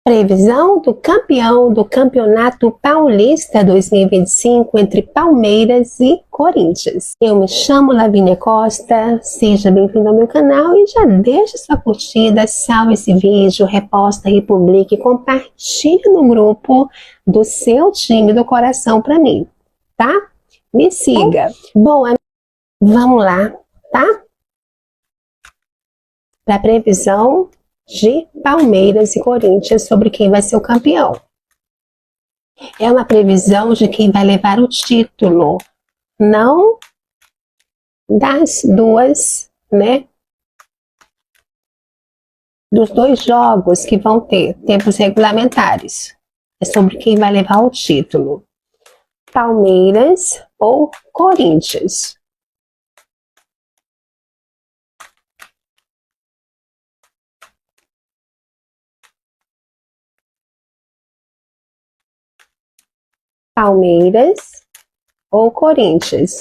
Previsão do campeão do Campeonato Paulista 2025 entre Palmeiras e Corinthians. Eu me chamo Lavínia Costa, seja bem-vindo ao meu canal e já deixa sua curtida, salve esse vídeo, reposta, republique, compartilhe no grupo do seu time do coração para mim, tá? Me siga. Bom, vamos lá, tá? Para a previsão de Palmeiras e Corinthians sobre quem vai ser o campeão. É uma previsão de quem vai levar o título, não das duas, né? Dos dois jogos que vão ter tempos regulamentares. É sobre quem vai levar o título. Palmeiras ou Corinthians. Palmeiras ou Corinthians?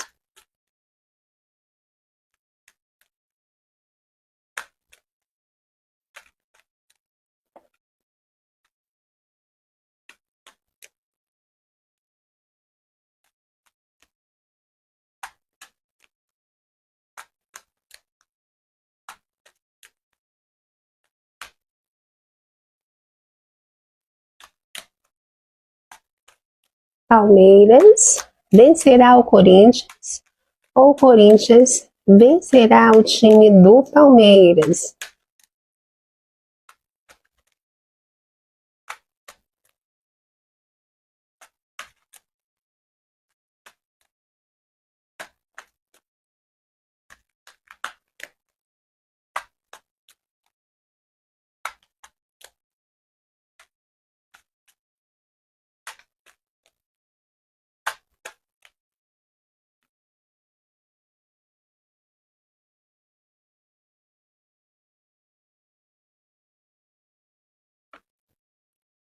Palmeiras vencerá o Corinthians ou Corinthians vencerá o time do Palmeiras?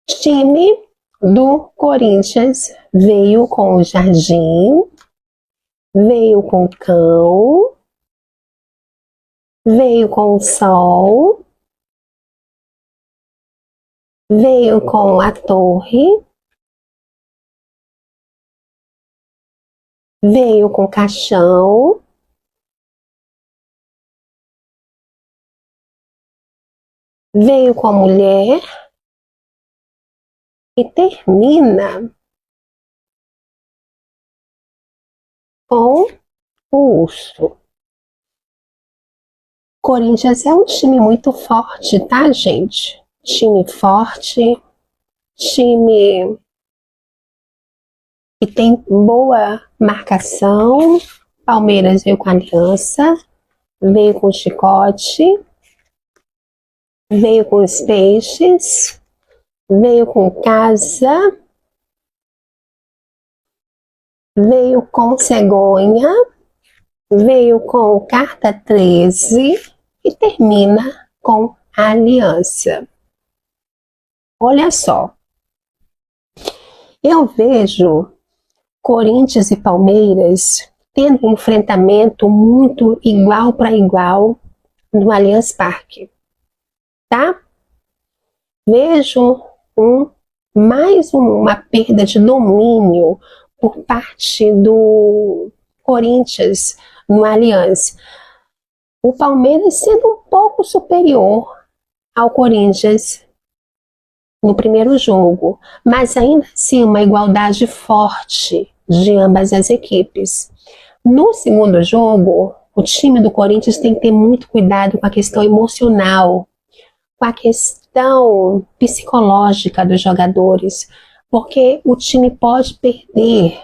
Time do Corinthians veio com o Jardim, veio com o Cão, veio com o Sol, veio com a Torre, veio com o Caixão, veio com a Mulher e termina com o Urso. Corinthians é um time muito forte, tá, gente? Time forte, time que tem boa marcação. Palmeiras veio com a Aliança, veio com o Chicote, veio com os Peixes, veio com Casa, veio com Cegonha, veio com Carta 13 e termina com a Aliança. Olha só, eu vejo Corinthians e Palmeiras tendo um enfrentamento muito igual para igual no Allianz Parque, tá? Vejo mais uma perda de domínio por parte do Corinthians no Allianz. O Palmeiras sendo um pouco superior ao Corinthians no primeiro jogo, mas ainda assim uma igualdade forte de ambas as equipes. No segundo jogo, o time do Corinthians tem que ter muito cuidado com a questão emocional, com a questão psicológica dos jogadores, porque o time pode perder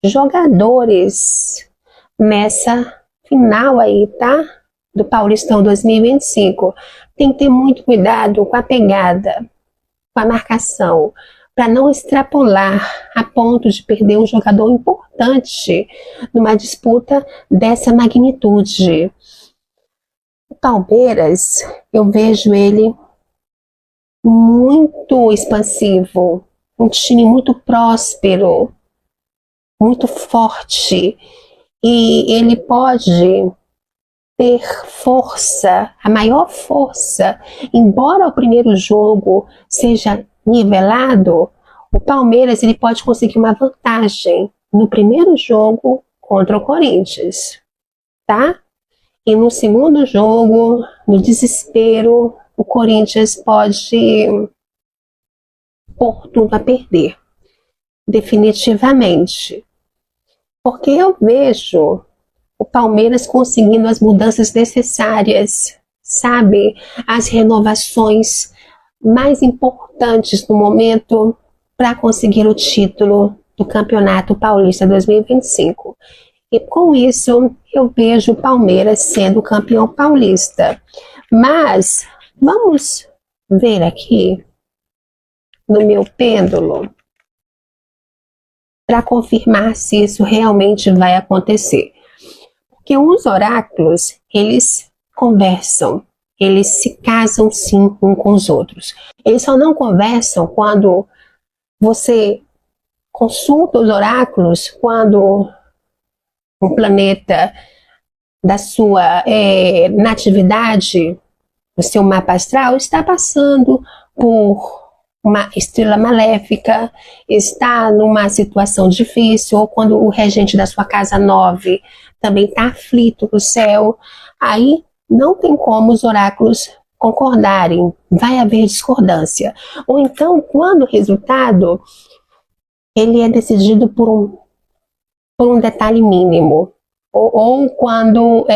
jogadores nessa final aí, tá? Do Paulistão 2025. Tem que ter muito cuidado com a pegada, com a marcação, para não extrapolar a ponto de perder um jogador importante numa disputa dessa magnitude. O Palmeiras, eu vejo ele muito expansivo, um time muito próspero, muito forte, e ele pode ter força, a maior força, embora o primeiro jogo seja nivelado, o Palmeiras ele pode conseguir uma vantagem no primeiro jogo contra o Corinthians, tá? E no segundo jogo, no desespero, o Corinthians pode pôr tudo a perder, definitivamente. Porque eu vejo o Palmeiras conseguindo as mudanças necessárias, sabe? As renovações mais importantes no momento para conseguir o título do Campeonato Paulista 2025. E com isso, eu vejo o Palmeiras sendo campeão paulista. Mas vamos ver aqui no meu pêndulo para confirmar se isso realmente vai acontecer. Porque os oráculos, eles conversam, eles se casam sim uns com os outros. Eles só não conversam quando você consulta os oráculos, quando um planeta da sua natividade, o seu mapa astral, está passando por uma estrela maléfica, está numa situação difícil, ou quando o regente da sua casa 9 também está aflito no céu, aí não tem como os oráculos concordarem, vai haver discordância. Ou então, quando o resultado ele é decidido por um detalhe mínimo, ou quando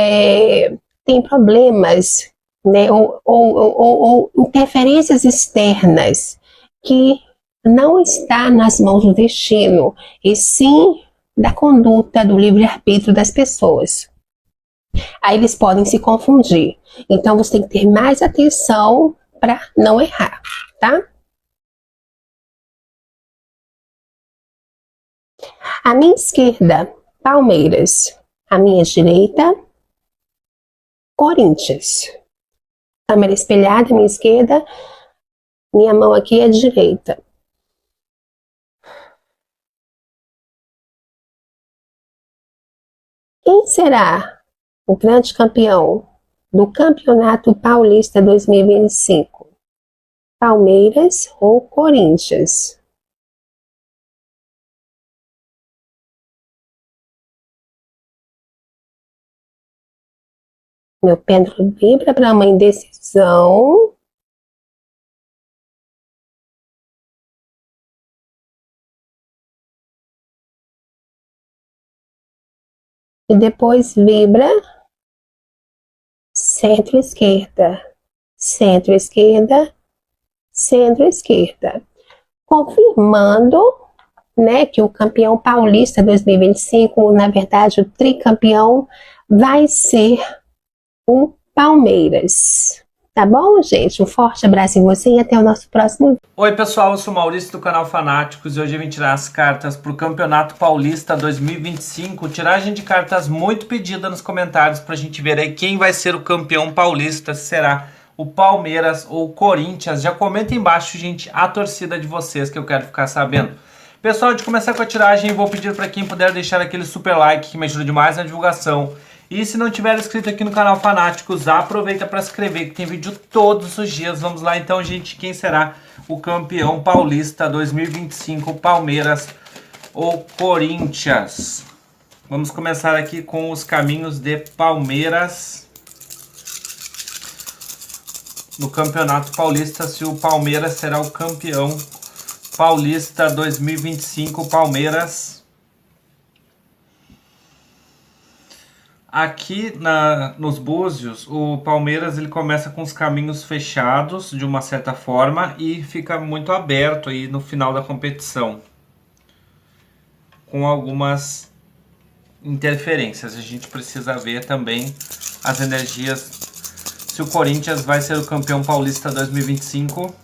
tem problemas, né, ou interferências externas que não está nas mãos do destino, e sim da conduta, do livre-arbítrio das pessoas. Aí eles podem se confundir. Então você tem que ter mais atenção para não errar, tá? À minha esquerda, Palmeiras. À minha direita, Corinthians. Câmera espelhada à minha esquerda, minha mão aqui é direita. Quem será o grande campeão do Campeonato Paulista 2025? Palmeiras ou Corinthians? Meu pêndulo vibra para uma indecisão. E depois vibra centro-esquerda, centro-esquerda, centro-esquerda. Confirmando, né, que o campeão paulista 2025, na verdade o tricampeão, vai ser o Palmeiras. Tá bom, gente? Um forte abraço em você e até o nosso próximo vídeo. Oi pessoal, eu sou o Maurício do canal Fanáticos e hoje eu vim tirar as cartas para o Campeonato Paulista 2025. Tiragem de cartas muito pedida nos comentários para a gente ver aí quem vai ser o campeão paulista, se será o Palmeiras ou o Corinthians. Já comenta aí embaixo, gente, a torcida de vocês que eu quero ficar sabendo. Pessoal, antes de começar com a tiragem, vou pedir para quem puder deixar aquele super like que me ajuda demais na divulgação. E se não tiver inscrito aqui no canal Fanáticos, aproveita para se inscrever que tem vídeo todos os dias. Vamos lá então, gente, quem será o campeão paulista 2025, Palmeiras ou Corinthians? Vamos começar aqui com os caminhos de Palmeiras no Campeonato Paulista, se o Palmeiras será o campeão paulista 2025, Palmeiras. Aqui nos búzios, o Palmeiras ele começa com os caminhos fechados de uma certa forma e fica muito aberto aí no final da competição, com algumas interferências. A gente precisa ver também as energias, se o Corinthians vai ser o campeão paulista 2025.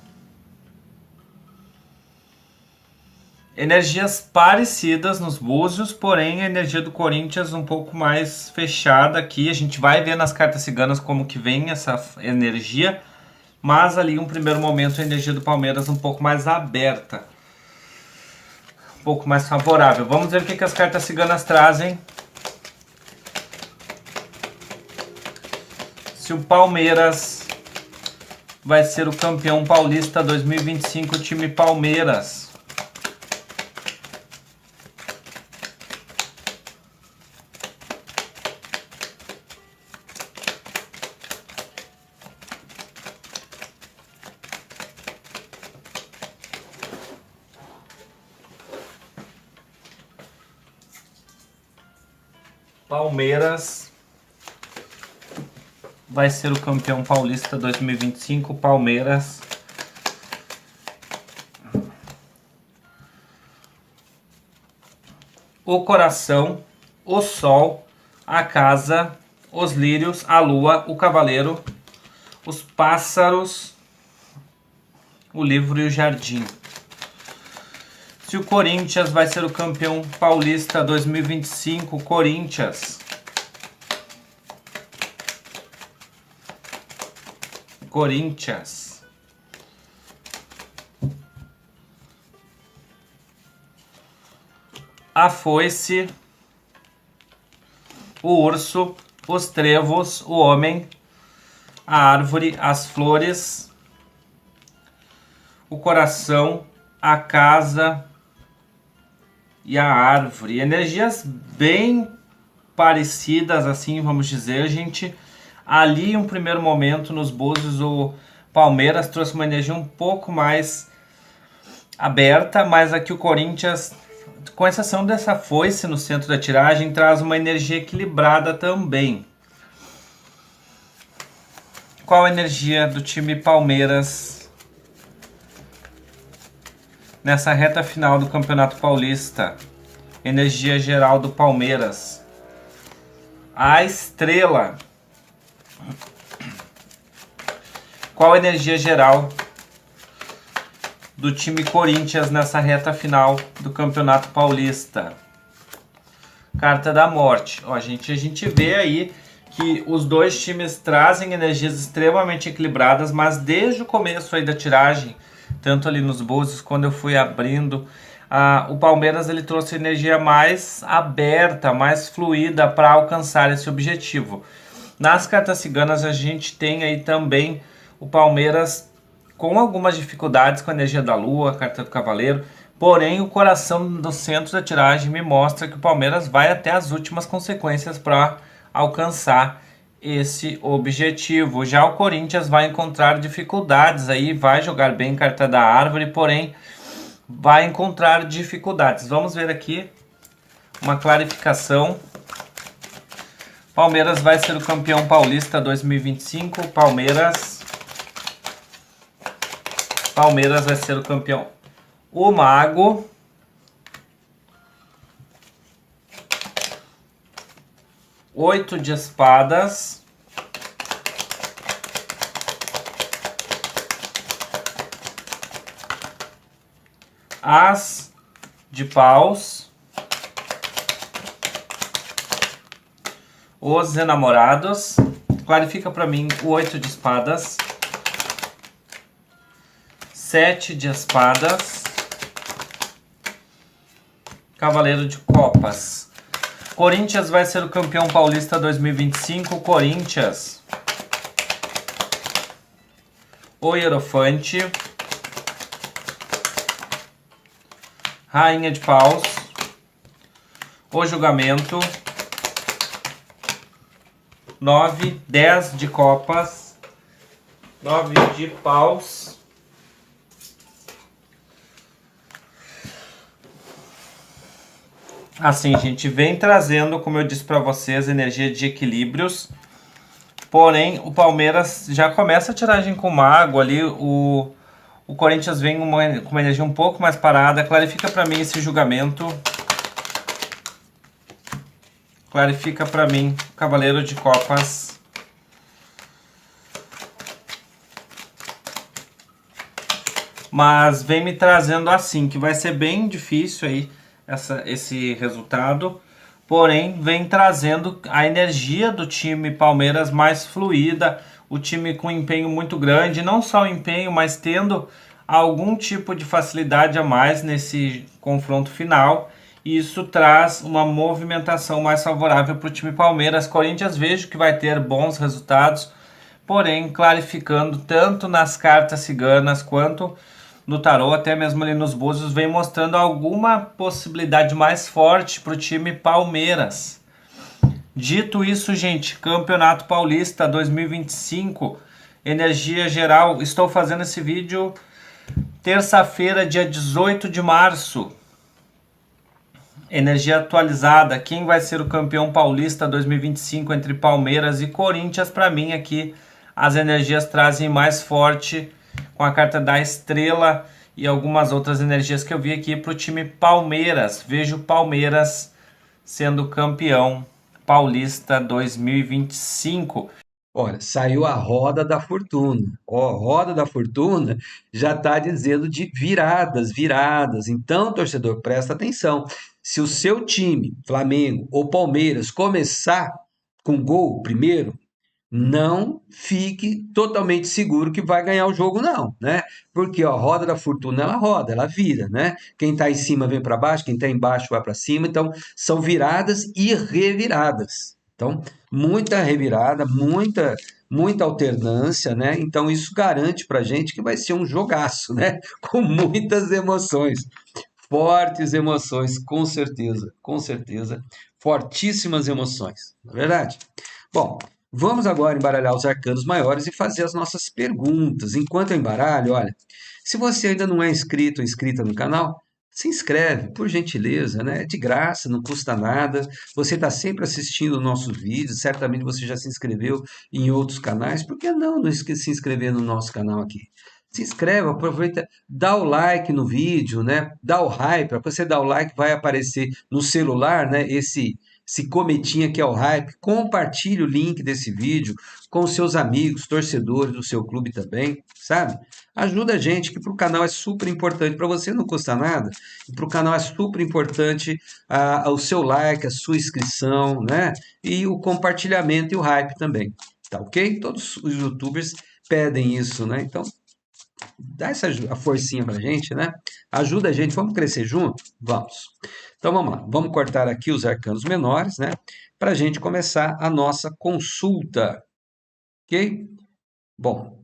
Energias parecidas nos búzios, porém a energia do Corinthians um pouco mais fechada aqui. A gente vai ver nas cartas ciganas como que vem essa energia, mas ali um primeiro momento a energia do Palmeiras um pouco mais aberta, um pouco mais favorável. Vamos ver o que as cartas ciganas trazem se o Palmeiras vai ser o campeão paulista 2025, o time Palmeiras. Palmeiras vai ser o campeão paulista 2025, Palmeiras. O coração, o sol, a casa, os lírios, a lua, o cavaleiro, os pássaros, o livro e o jardim. Se o Corinthians vai ser o campeão paulista 2025, Corinthians. Corinthians. A foice, o urso, os trevos, o homem, a árvore, as flores, o coração, a casa e a árvore. Energias bem parecidas, assim, vamos dizer, gente. Ali, em um primeiro momento, nos Búzios, o Palmeiras trouxe uma energia um pouco mais aberta, mas aqui o Corinthians, com exceção dessa foice no centro da tiragem, traz uma energia equilibrada também. Qual a energia do time Palmeiras nessa reta final do Campeonato Paulista? Energia geral do Palmeiras. A estrela. Qual a energia geral do time Corinthians nessa reta final do Campeonato Paulista? Carta da morte. Ó, a gente vê aí que os dois times trazem energias extremamente equilibradas, mas desde o começo aí da tiragem, tanto ali nos Búzios, quando eu fui abrindo, o Palmeiras ele trouxe energia mais aberta, mais fluida para alcançar esse objetivo. Nas cartas ciganas a gente tem aí também o Palmeiras com algumas dificuldades com a energia da lua, a carta do cavaleiro, porém o coração do centro da tiragem me mostra que o Palmeiras vai até as últimas consequências para alcançar esse objetivo. Já o Corinthians vai encontrar dificuldades aí, vai jogar bem carta da árvore, porém vai encontrar dificuldades. Vamos ver aqui uma clarificação. Palmeiras vai ser o campeão paulista 2025. Palmeiras vai ser o campeão. O mago. Oito de espadas. As de paus. Os enamorados. Clarifica para mim o 8 de espadas. 7 de espadas. Cavaleiro de copas. Corinthians vai ser o campeão paulista 2025. Corinthians. O hierofante. Rainha de paus. O julgamento. 9, 10 de copas, 9 de paus, assim, gente, vem trazendo, como eu disse para vocês, energia de equilíbrios, porém, o Palmeiras já começa a tiragem com o mago ali, o Corinthians vem com uma energia um pouco mais parada. Clarifica para mim esse julgamento. Clarifica para mim, Cavaleiro de Copas. Mas vem me trazendo assim, que vai ser bem difícil aí esse resultado. Porém, vem trazendo a energia do time Palmeiras mais fluida. O time com empenho muito grande. Não só o empenho, mas tendo algum tipo de facilidade a mais nesse confronto final. E isso traz uma movimentação mais favorável para o time Palmeiras. Corinthians vejo que vai ter bons resultados, porém clarificando tanto nas cartas ciganas quanto no tarô, até mesmo ali nos búzios, vem mostrando alguma possibilidade mais forte para o time Palmeiras. Dito isso, gente, Campeonato Paulista 2025, energia geral. Estou fazendo esse vídeo terça-feira, dia 18 de março. Energia atualizada. Quem vai ser o campeão paulista 2025 entre Palmeiras e Corinthians? Para mim aqui as energias trazem mais forte com a carta da estrela e algumas outras energias que eu vi aqui para o time Palmeiras. Vejo Palmeiras sendo campeão paulista 2025. Olha, saiu a roda da fortuna. Ó, roda da fortuna já está dizendo de viradas, viradas. Então, torcedor, presta atenção. Se o seu time, Flamengo ou Palmeiras, começar com gol primeiro, não fique totalmente seguro que vai ganhar o jogo, não, né? Porque ó, a roda da fortuna ela roda, ela vira, né? Quem está em cima vem para baixo, quem está embaixo vai para cima. Então, são viradas e reviradas. Então, muita revirada, muita alternância, né? Então, isso garante para gente que vai ser um jogaço, né? Com muitas emoções, fortes emoções, com certeza, fortíssimas emoções, não é verdade? Bom, vamos agora embaralhar os arcanos maiores e fazer as nossas perguntas. Enquanto eu embaralho, olha, se você ainda não é inscrito ou inscrita no canal, se inscreve, por gentileza, né? É de graça, não custa nada. Você está sempre assistindo nossos vídeos, certamente você já se inscreveu em outros canais. Por que não se inscrever no nosso canal aqui? Se inscreve, aproveita, dá o like no vídeo, né? Dá o hype. Para você dar o like, vai aparecer no celular, né? Esse cometinha que é o hype. Compartilhe o link desse vídeo com seus amigos, torcedores do seu clube também, sabe? Ajuda a gente, que para o canal é super importante. Para você não custa nada, e para o canal é super importante o seu like, a sua inscrição, né? E o compartilhamento e o hype também, tá ok? Todos os youtubers pedem isso, né? Então, dá a forcinha pra gente, né? Ajuda a gente, vamos crescer junto? Vamos. Então vamos lá, vamos cortar aqui os arcanos menores, né? Para a gente começar a nossa consulta, ok? Bom,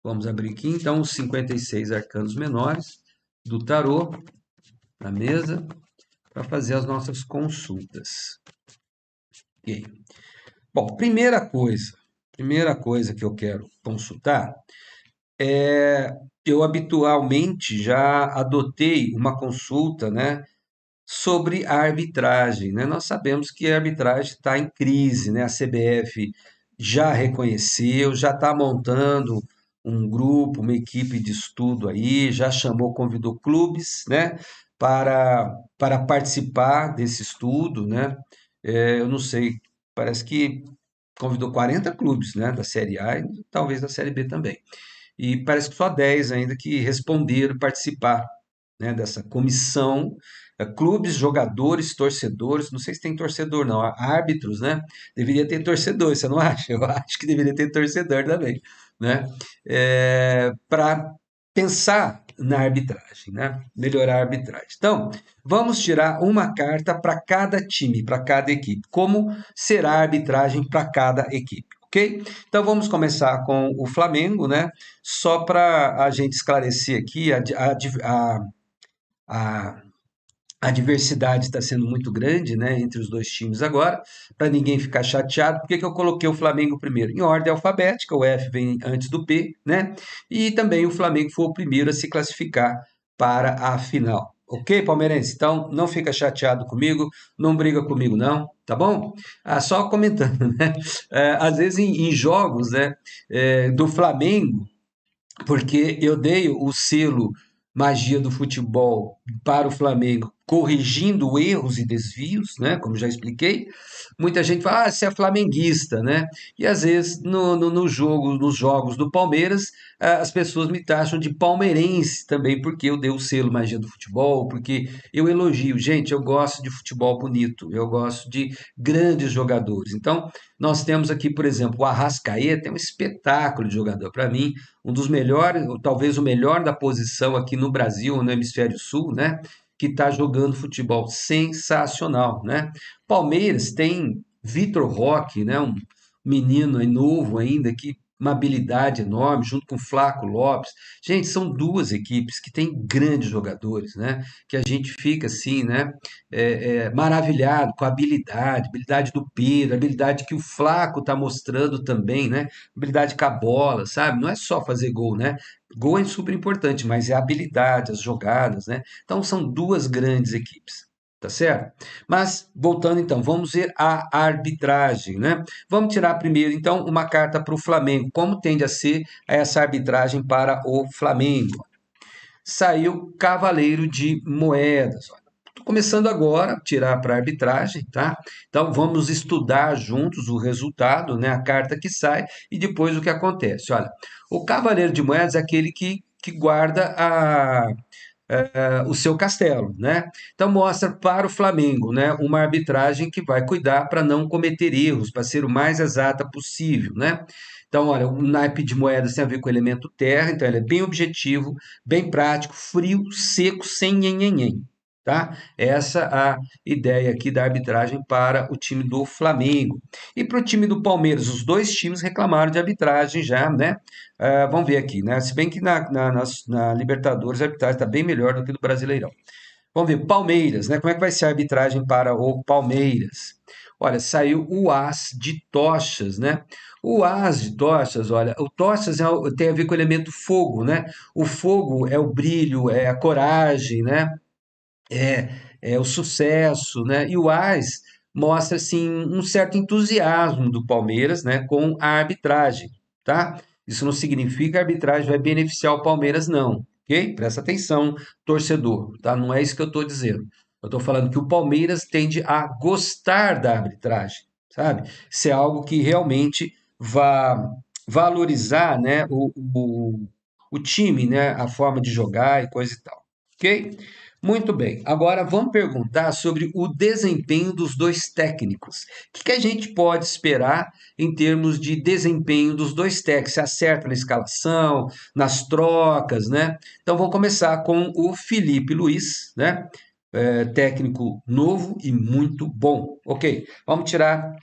vamos abrir aqui então os 56 arcanos menores do tarô na mesa para fazer as nossas consultas. Ok. Bom, primeira coisa que eu quero consultar eu habitualmente já adotei uma consulta, né, sobre a arbitragem, né? Nós sabemos que a arbitragem está em crise, né? A CBF já reconheceu, já está montando um grupo, uma equipe de estudo aí, já chamou, convidou clubes, né, para participar desse estudo, né? Eu não sei, parece que convidou 40 clubes, né, da Série A e talvez da Série B também. E parece que só 10 ainda que responderam participar, né, dessa comissão, clubes, jogadores, torcedores, não sei se tem torcedor não, árbitros, né? Deveria ter torcedor, você não acha? Eu acho que deveria ter torcedor também, né? Para pensar na arbitragem, né? Melhorar a arbitragem. Então, vamos tirar uma carta para cada time, para cada equipe. Como será a arbitragem para cada equipe? Ok? Então vamos começar com o Flamengo, né? Só para a gente esclarecer aqui, a, a diversidade está sendo muito grande, né, entre os dois times agora, para ninguém ficar chateado. Por que que eu coloquei o Flamengo primeiro? Em ordem alfabética, o F vem antes do P, né? E também o Flamengo foi o primeiro a se classificar para a final. Ok, palmeirense? Então, não fica chateado comigo, não briga comigo não, tá bom? Só comentando, né? Às vezes em jogos, né, do Flamengo, porque eu dei o selo magia do futebol para o Flamengo, corrigindo erros e desvios, né? Como já expliquei. Muita gente fala, você é flamenguista, né? E às vezes no jogo, nos jogos do Palmeiras, as pessoas me taxam de palmeirense também, porque eu dei o selo magia do futebol, porque eu elogio. Gente, eu gosto de futebol bonito, eu gosto de grandes jogadores. Então, nós temos aqui, por exemplo, o Arrascaeta, é um espetáculo de jogador. Para mim, um dos melhores, ou talvez o melhor da posição aqui no Brasil, no Hemisfério Sul, né? Que está jogando futebol sensacional, né? Palmeiras tem Vitor Roque, né? menino aí novo ainda, que uma habilidade enorme, junto com o Flaco Lopes. Gente, são duas equipes que têm grandes jogadores, né? Que a gente fica assim, né? Maravilhado com a habilidade do Pedro, a habilidade que o Flaco está mostrando também, né? Habilidade com a bola, sabe? Não é só fazer gol, né? Gol é super importante, mas é a habilidade, as jogadas, né? Então são duas grandes equipes. Tá certo? Mas, voltando então, vamos ver a arbitragem, né? Vamos tirar primeiro, então, uma carta para o Flamengo. Como tende a ser essa arbitragem para o Flamengo? Saiu Cavaleiro de Moedas. Estou começando agora a tirar para a arbitragem, tá? Então, vamos estudar juntos o resultado, né? A carta que sai e depois o que acontece. Olha, o Cavaleiro de Moedas é aquele que guarda o seu castelo, né? Então mostra para o Flamengo, né, uma arbitragem que vai cuidar para não cometer erros, para ser o mais exata possível, né? Então, olha, o naipe de moedas tem a ver com o elemento terra, então ele é bem objetivo, bem prático, frio, seco, sem nhenhenhen, tá? Essa a ideia aqui da arbitragem para o time do Flamengo. E para o time do Palmeiras, os dois times reclamaram de arbitragem já, né? Vamos ver aqui, né? Se bem que na Libertadores a arbitragem está bem melhor do que no Brasileirão. Vamos ver, Palmeiras, né? Como é que vai ser a arbitragem para o Palmeiras? Olha, saiu o As de Tochas, né? O As de Tochas, olha, o Tochas tem a ver com o elemento fogo, né? O fogo é o brilho, é a coragem, né? É o sucesso, né? E o As mostra assim um certo entusiasmo do Palmeiras, né, com a arbitragem, tá? Isso não significa que a arbitragem vai beneficiar o Palmeiras, não, ok? Presta atenção, torcedor, tá? Não é isso que eu estou dizendo. Eu estou falando que o Palmeiras tende a gostar da arbitragem, sabe? Isso é algo que realmente vai valorizar, né, o time, né, a forma de jogar e coisa e tal, ok? Muito bem, agora vamos perguntar sobre o desempenho dos dois técnicos. O que a gente pode esperar em termos de desempenho dos dois técnicos? Se acerta na escalação, nas trocas, né? Então vamos começar com o Felipe Luiz, né? Técnico novo e muito bom. Ok, vamos tirar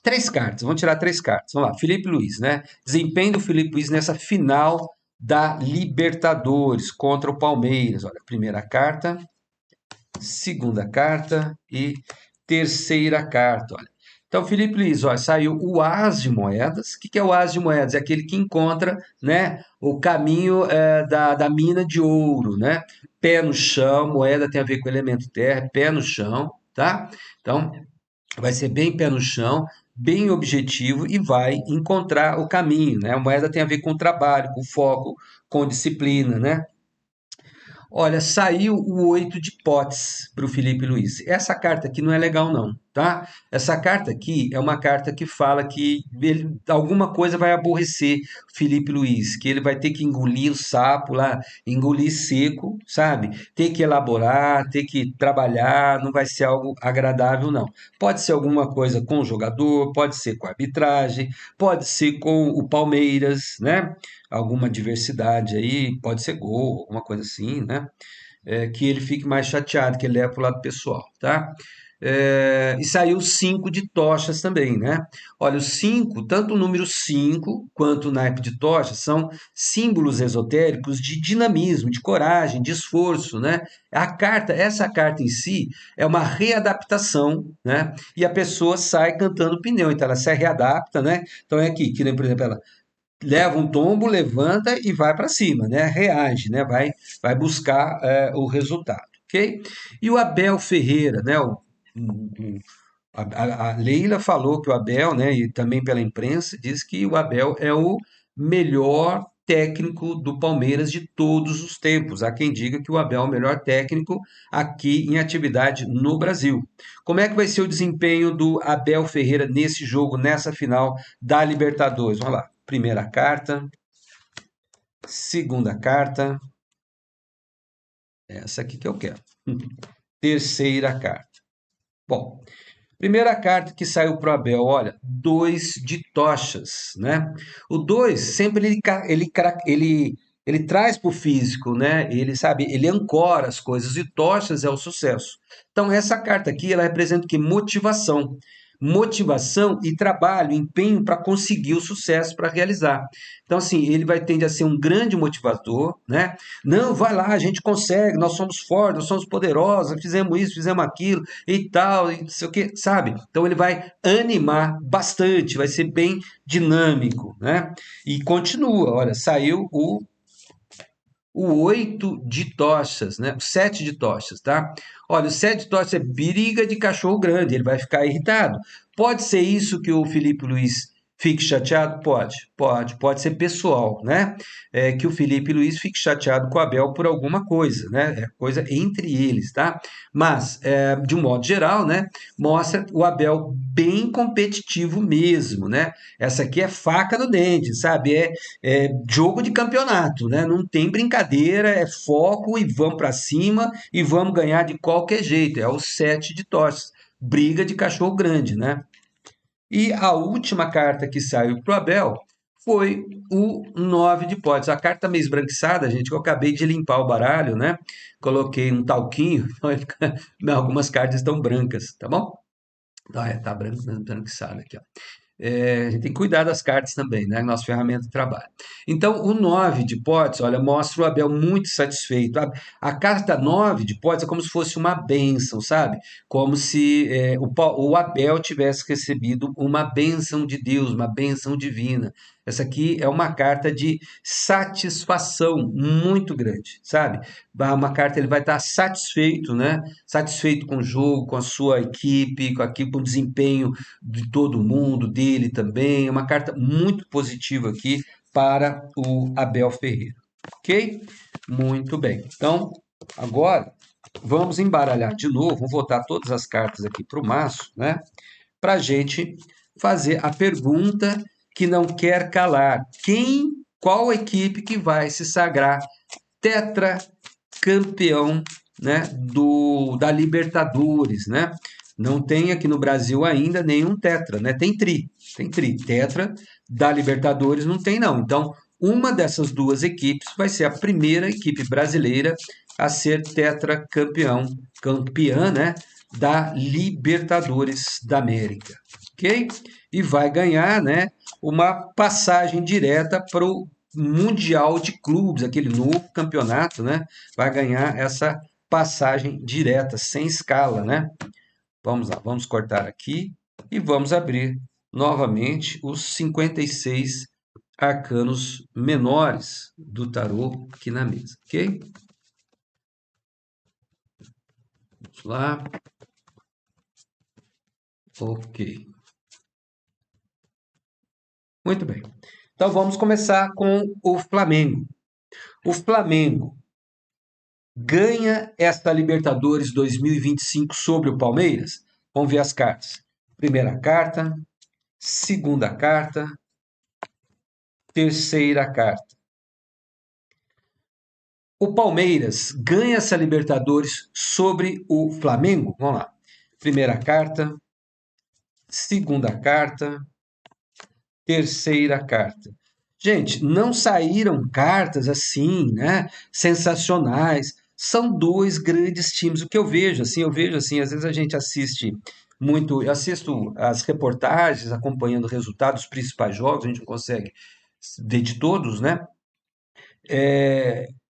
três cartas. Vamos tirar três cartas. Vamos lá, Felipe Luiz, né? Desempenho do Felipe Luiz nessa final da Libertadores contra o Palmeiras. Olha, primeira carta, segunda carta e terceira carta. Olha. Então, Felipe Luiz, olha, saiu o As de Moedas. O que é o As de Moedas? É aquele que encontra, né, o caminho da mina de ouro, né? Pé no chão, moeda tem a ver com o elemento terra, pé no chão, tá? Então, vai ser bem pé no chão, bem objetivo e vai encontrar o caminho, né? A moeda tem a ver com trabalho, com foco, com disciplina, né? Olha, saiu o 8 de potes para o Felipe Luiz. Essa carta aqui não é legal, não, tá? Essa carta aqui é uma carta que fala que alguma coisa vai aborrecer o Felipe Luiz, que ele vai ter que engolir o sapo lá, engolir seco, sabe? Ter que elaborar, ter que trabalhar, não vai ser algo agradável, não. Pode ser alguma coisa com o jogador, pode ser com a arbitragem, pode ser com o Palmeiras, né? Alguma diversidade aí, pode ser gol, alguma coisa assim, né? Que ele fique mais chateado, que ele leva para o lado pessoal, tá? E saiu 5 de tochas também, né? Olha, o 5, tanto o número 5 quanto o naipe de tochas são símbolos esotéricos de dinamismo, de coragem, de esforço, né? Essa carta em si é uma readaptação, né? E a pessoa sai cantando pneu, então ela se readapta, né? Então é aqui, que nem, por exemplo, ela leva um tombo, levanta e vai para cima, né? Reage, né? Vai buscar o resultado, ok? E o Abel Ferreira, né? A Leila falou que o Abel, né? E também pela imprensa diz que o Abel é o melhor técnico do Palmeiras de todos os tempos. Há quem diga que o Abel é o melhor técnico aqui em atividade no Brasil. Como é que vai ser o desempenho do Abel Ferreira nesse jogo, nessa final da Libertadores? Vamos lá. Primeira carta, segunda carta, essa aqui que eu quero. Terceira carta. Bom, primeira carta que saiu para o Abel, olha, 2 de tochas, né? O 2 sempre ele traz para o físico, né? Ele sabe, ele ancora as coisas e tochas é o sucesso. Então essa carta aqui ela representa que motivação. motivação e trabalho, empenho para conseguir o sucesso, para realizar. Então, assim, ele vai tender a ser um grande motivador, né? Não, vai lá, a gente consegue, nós somos fortes, nós somos poderosos, fizemos isso, fizemos aquilo e tal, e não sei o que, sabe? Então, ele vai animar bastante, vai ser bem dinâmico, né? E continua, olha, saiu o 8 de tochas, né? O 7 de tochas, tá? Olha, o 7 de tochas é briga de cachorro grande, ele vai ficar irritado. Pode ser isso que o Felipe Luiz fique chateado? Pode ser pessoal, né? Que o Felipe Luiz fique chateado com o Abel por alguma coisa, né? É coisa entre eles, tá? Mas, de um modo geral, né? Mostra o Abel bem competitivo mesmo, né? Essa aqui é faca no dente, sabe? É jogo de campeonato, né? Não tem brincadeira, é foco e vamos para cima e vamos ganhar de qualquer jeito. É o 7 de tochas, briga de cachorro grande, né? E a última carta que saiu para o Abel foi o 9 de potes. A carta meio esbranquiçada, gente, que eu acabei de limpar o baralho, né? Coloquei um talquinho, então algumas cartas estão brancas, tá bom? Então, tá branquiçada aqui, ó. A gente tem que cuidar das cartas também, né? Nossa ferramenta de trabalho. Então, o 9 de potes, olha, mostra o Abel muito satisfeito. A carta 9 de potes é como se fosse uma bênção, sabe? Como se o Abel tivesse recebido uma bênção de Deus, uma bênção divina. Essa aqui é uma carta de satisfação muito grande, sabe? Uma carta, ele vai estar satisfeito, né? Satisfeito com o jogo, com a sua equipe, com o desempenho de todo mundo, dele também. É uma carta muito positiva aqui para o Abel Ferreira. Ok? Muito bem. Então, agora vamos embaralhar de novo, vamos botar todas as cartas aqui para o maço, né? Para a gente fazer a pergunta que não quer calar. Qual equipe que vai se sagrar tetracampeão, né, da Libertadores, né? Não tem aqui no Brasil ainda nenhum tetra, né? Tem tri. Tetra da Libertadores não tem, não. Então, uma dessas duas equipes vai ser a primeira equipe brasileira a ser campeã, né, da Libertadores da América, ok? E vai ganhar, né, uma passagem direta para o Mundial de Clubes, aquele novo campeonato, né? Vai ganhar essa passagem direta, sem escala, né? Vamos lá, vamos cortar aqui e vamos abrir novamente os 56 arcanos menores do tarô aqui na mesa, ok? Vamos lá. Ok. Muito bem. Então vamos começar com o Flamengo. O Flamengo ganha esta Libertadores 2025 sobre o Palmeiras? Vamos ver as cartas. Primeira carta, segunda carta, terceira carta. O Palmeiras ganha essa Libertadores sobre o Flamengo? Vamos lá. Primeira carta, segunda carta, terceira carta. Gente, não saíram cartas assim, né? Sensacionais. São dois grandes times. O que eu vejo assim, às vezes a gente assiste muito, eu assisto as reportagens, acompanhando o resultado dos principais jogos, a gente não consegue ver de todos, né?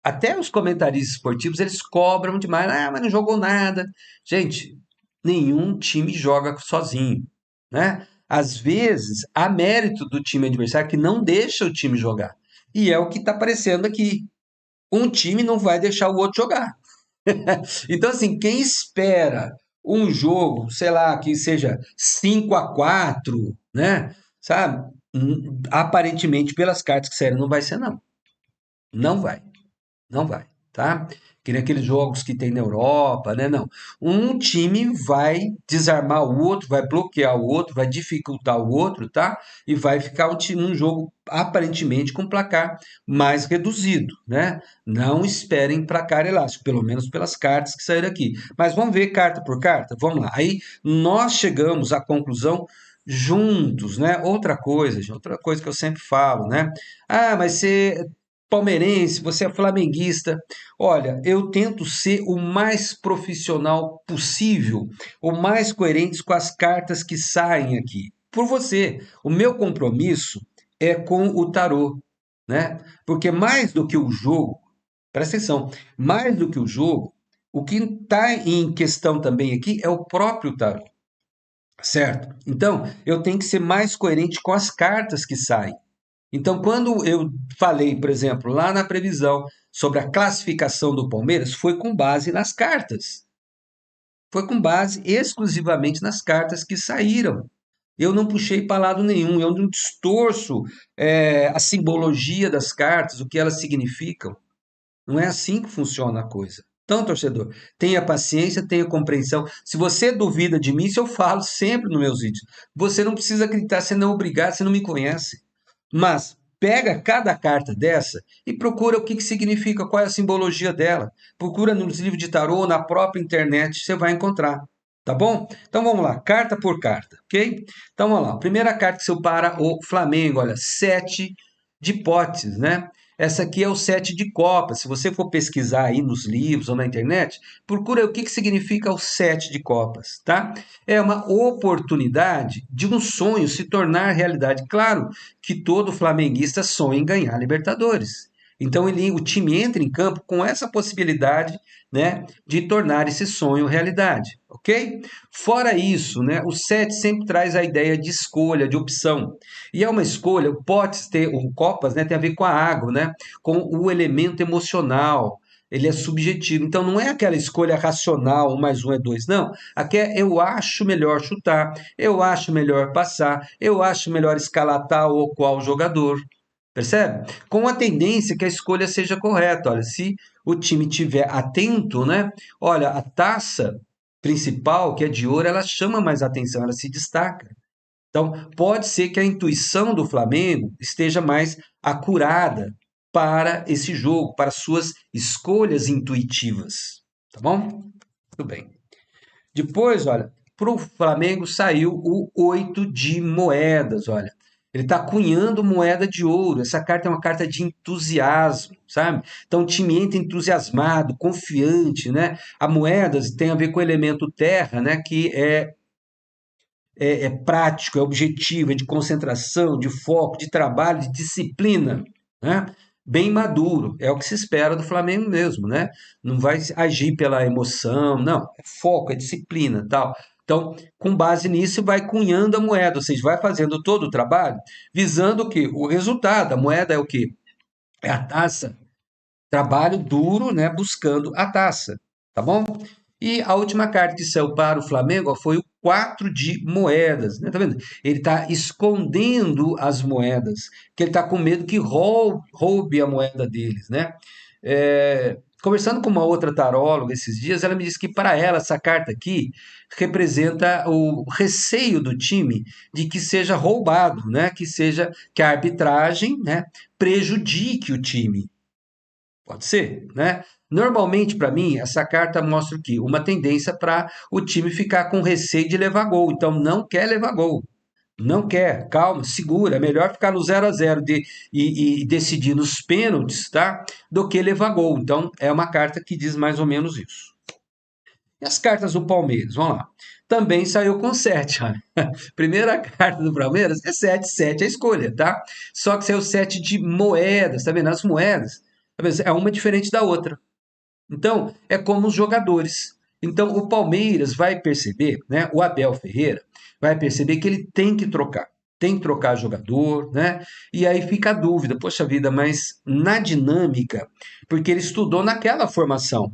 Até os comentaristas esportivos, eles cobram demais, mas não jogou nada. Gente, nenhum time joga sozinho, né? Às vezes, há mérito do time adversário que não deixa o time jogar. E é o que está aparecendo aqui. Um time não vai deixar o outro jogar. Então, assim, quem espera um jogo, sei lá, que seja 5-4, né? Sabe? Aparentemente, pelas cartas que saíram, não vai ser, não. Não vai. Não vai, tá? Que nem aqueles jogos que tem na Europa, né? Não. Um time vai desarmar o outro, vai bloquear o outro, vai dificultar o outro, tá? E vai ficar um jogo aparentemente com placar mais reduzido, né? Não esperem placar elástico, pelo menos pelas cartas que saíram aqui. Mas vamos ver carta por carta? Vamos lá. Aí nós chegamos à conclusão juntos, né? Outra coisa que eu sempre falo, né? Mas você palmeirense, você é flamenguista. Olha, eu tento ser o mais profissional possível, o mais coerente com as cartas que saem aqui. Por você, o meu compromisso é com o tarô, né? Porque mais do que o jogo, presta atenção, mais do que o jogo, o que está em questão também aqui é o próprio tarô, certo? Então, eu tenho que ser mais coerente com as cartas que saem. Então, quando eu falei, por exemplo, lá na previsão sobre a classificação do Palmeiras, foi com base nas cartas. Foi com base exclusivamente nas cartas que saíram. Eu não puxei para lado nenhum, eu não distorço a simbologia das cartas, o que elas significam. Não é assim que funciona a coisa. Então, torcedor, tenha paciência, tenha compreensão. Se você duvida de mim, isso eu falo sempre nos meus vídeos. Você não precisa acreditar, você não é obrigado, você não me conhece. Mas pega cada carta dessa e procura o que significa, qual é a simbologia dela. Procura nos livros de tarô, na própria internet, você vai encontrar. Tá bom? Então vamos lá, carta por carta, ok? Então vamos lá. Primeira carta que saiu para o Flamengo, olha, 7 de potes, né? Essa aqui é o 7 de copas. Se você for pesquisar aí nos livros ou na internet, procura o que significa o 7 de copas, tá? É uma oportunidade de um sonho se tornar realidade. Claro que todo flamenguista sonha em ganhar a Libertadores. Então o time entra em campo com essa possibilidade, né, de tornar esse sonho realidade, ok? Fora isso, né, o 7 sempre traz a ideia de escolha, de opção. E é uma escolha, o copas, né, tem a ver com a água, né, com o elemento emocional. Ele é subjetivo, então não é aquela escolha racional, 1 mais 1 é 2, não. Aqui é eu acho melhor chutar, eu acho melhor passar, eu acho melhor escalar tal ou qual jogador. Percebe? Com a tendência que a escolha seja correta. Olha, se o time tiver atento, né? Olha, a taça principal, que é de ouro, ela chama mais atenção, ela se destaca. Então, pode ser que a intuição do Flamengo esteja mais acurada para esse jogo, para suas escolhas intuitivas. Tá bom? Tudo bem. Depois, olha, para o Flamengo saiu o 8 de moedas, olha. Ele está cunhando moeda de ouro. Essa carta é uma carta de entusiasmo, sabe? Então o time entra entusiasmado, confiante, né? A moedas tem a ver com o elemento terra, né? Que é prático, é objetivo, é de concentração, de foco, de trabalho, de disciplina, né? Bem maduro, é o que se espera do Flamengo mesmo, né? Não vai agir pela emoção, não, é foco, é disciplina, tal. Então, com base nisso, vai cunhando a moeda, ou seja, vai fazendo todo o trabalho, visando o quê? O resultado. A moeda é o quê? É a taça. Trabalho duro, né? Buscando a taça, tá bom? E a última carta que saiu para o Flamengo foi o 4 de moedas, né? Tá vendo? Ele está escondendo as moedas, que ele está com medo que roube a moeda deles, né? Conversando com uma outra taróloga esses dias, ela me disse que para ela essa carta aqui representa o receio do time de que seja roubado, né? Que a arbitragem, né, prejudique o time. Pode ser, né? Normalmente, para mim, essa carta mostra o quê? Uma tendência para o time ficar com receio de levar gol. Então, não quer levar gol. Não quer, calma, segura. É melhor ficar no 0-0 e decidir nos pênaltis, tá? Do que levar gol. Então, é uma carta que diz mais ou menos isso. E as cartas do Palmeiras? Vamos lá. Também saiu com 7. Olha. Primeira carta do Palmeiras é 7, 7 é a escolha, tá? Só que saiu 7 de moedas, tá vendo? As moedas é uma diferente da outra. Então, é como os jogadores. Então, o Palmeiras vai perceber, né? O Abel Ferreira vai perceber que ele tem que trocar. Tem que trocar jogador, né? E aí fica a dúvida, poxa vida, mas na dinâmica, porque ele estudou naquela formação.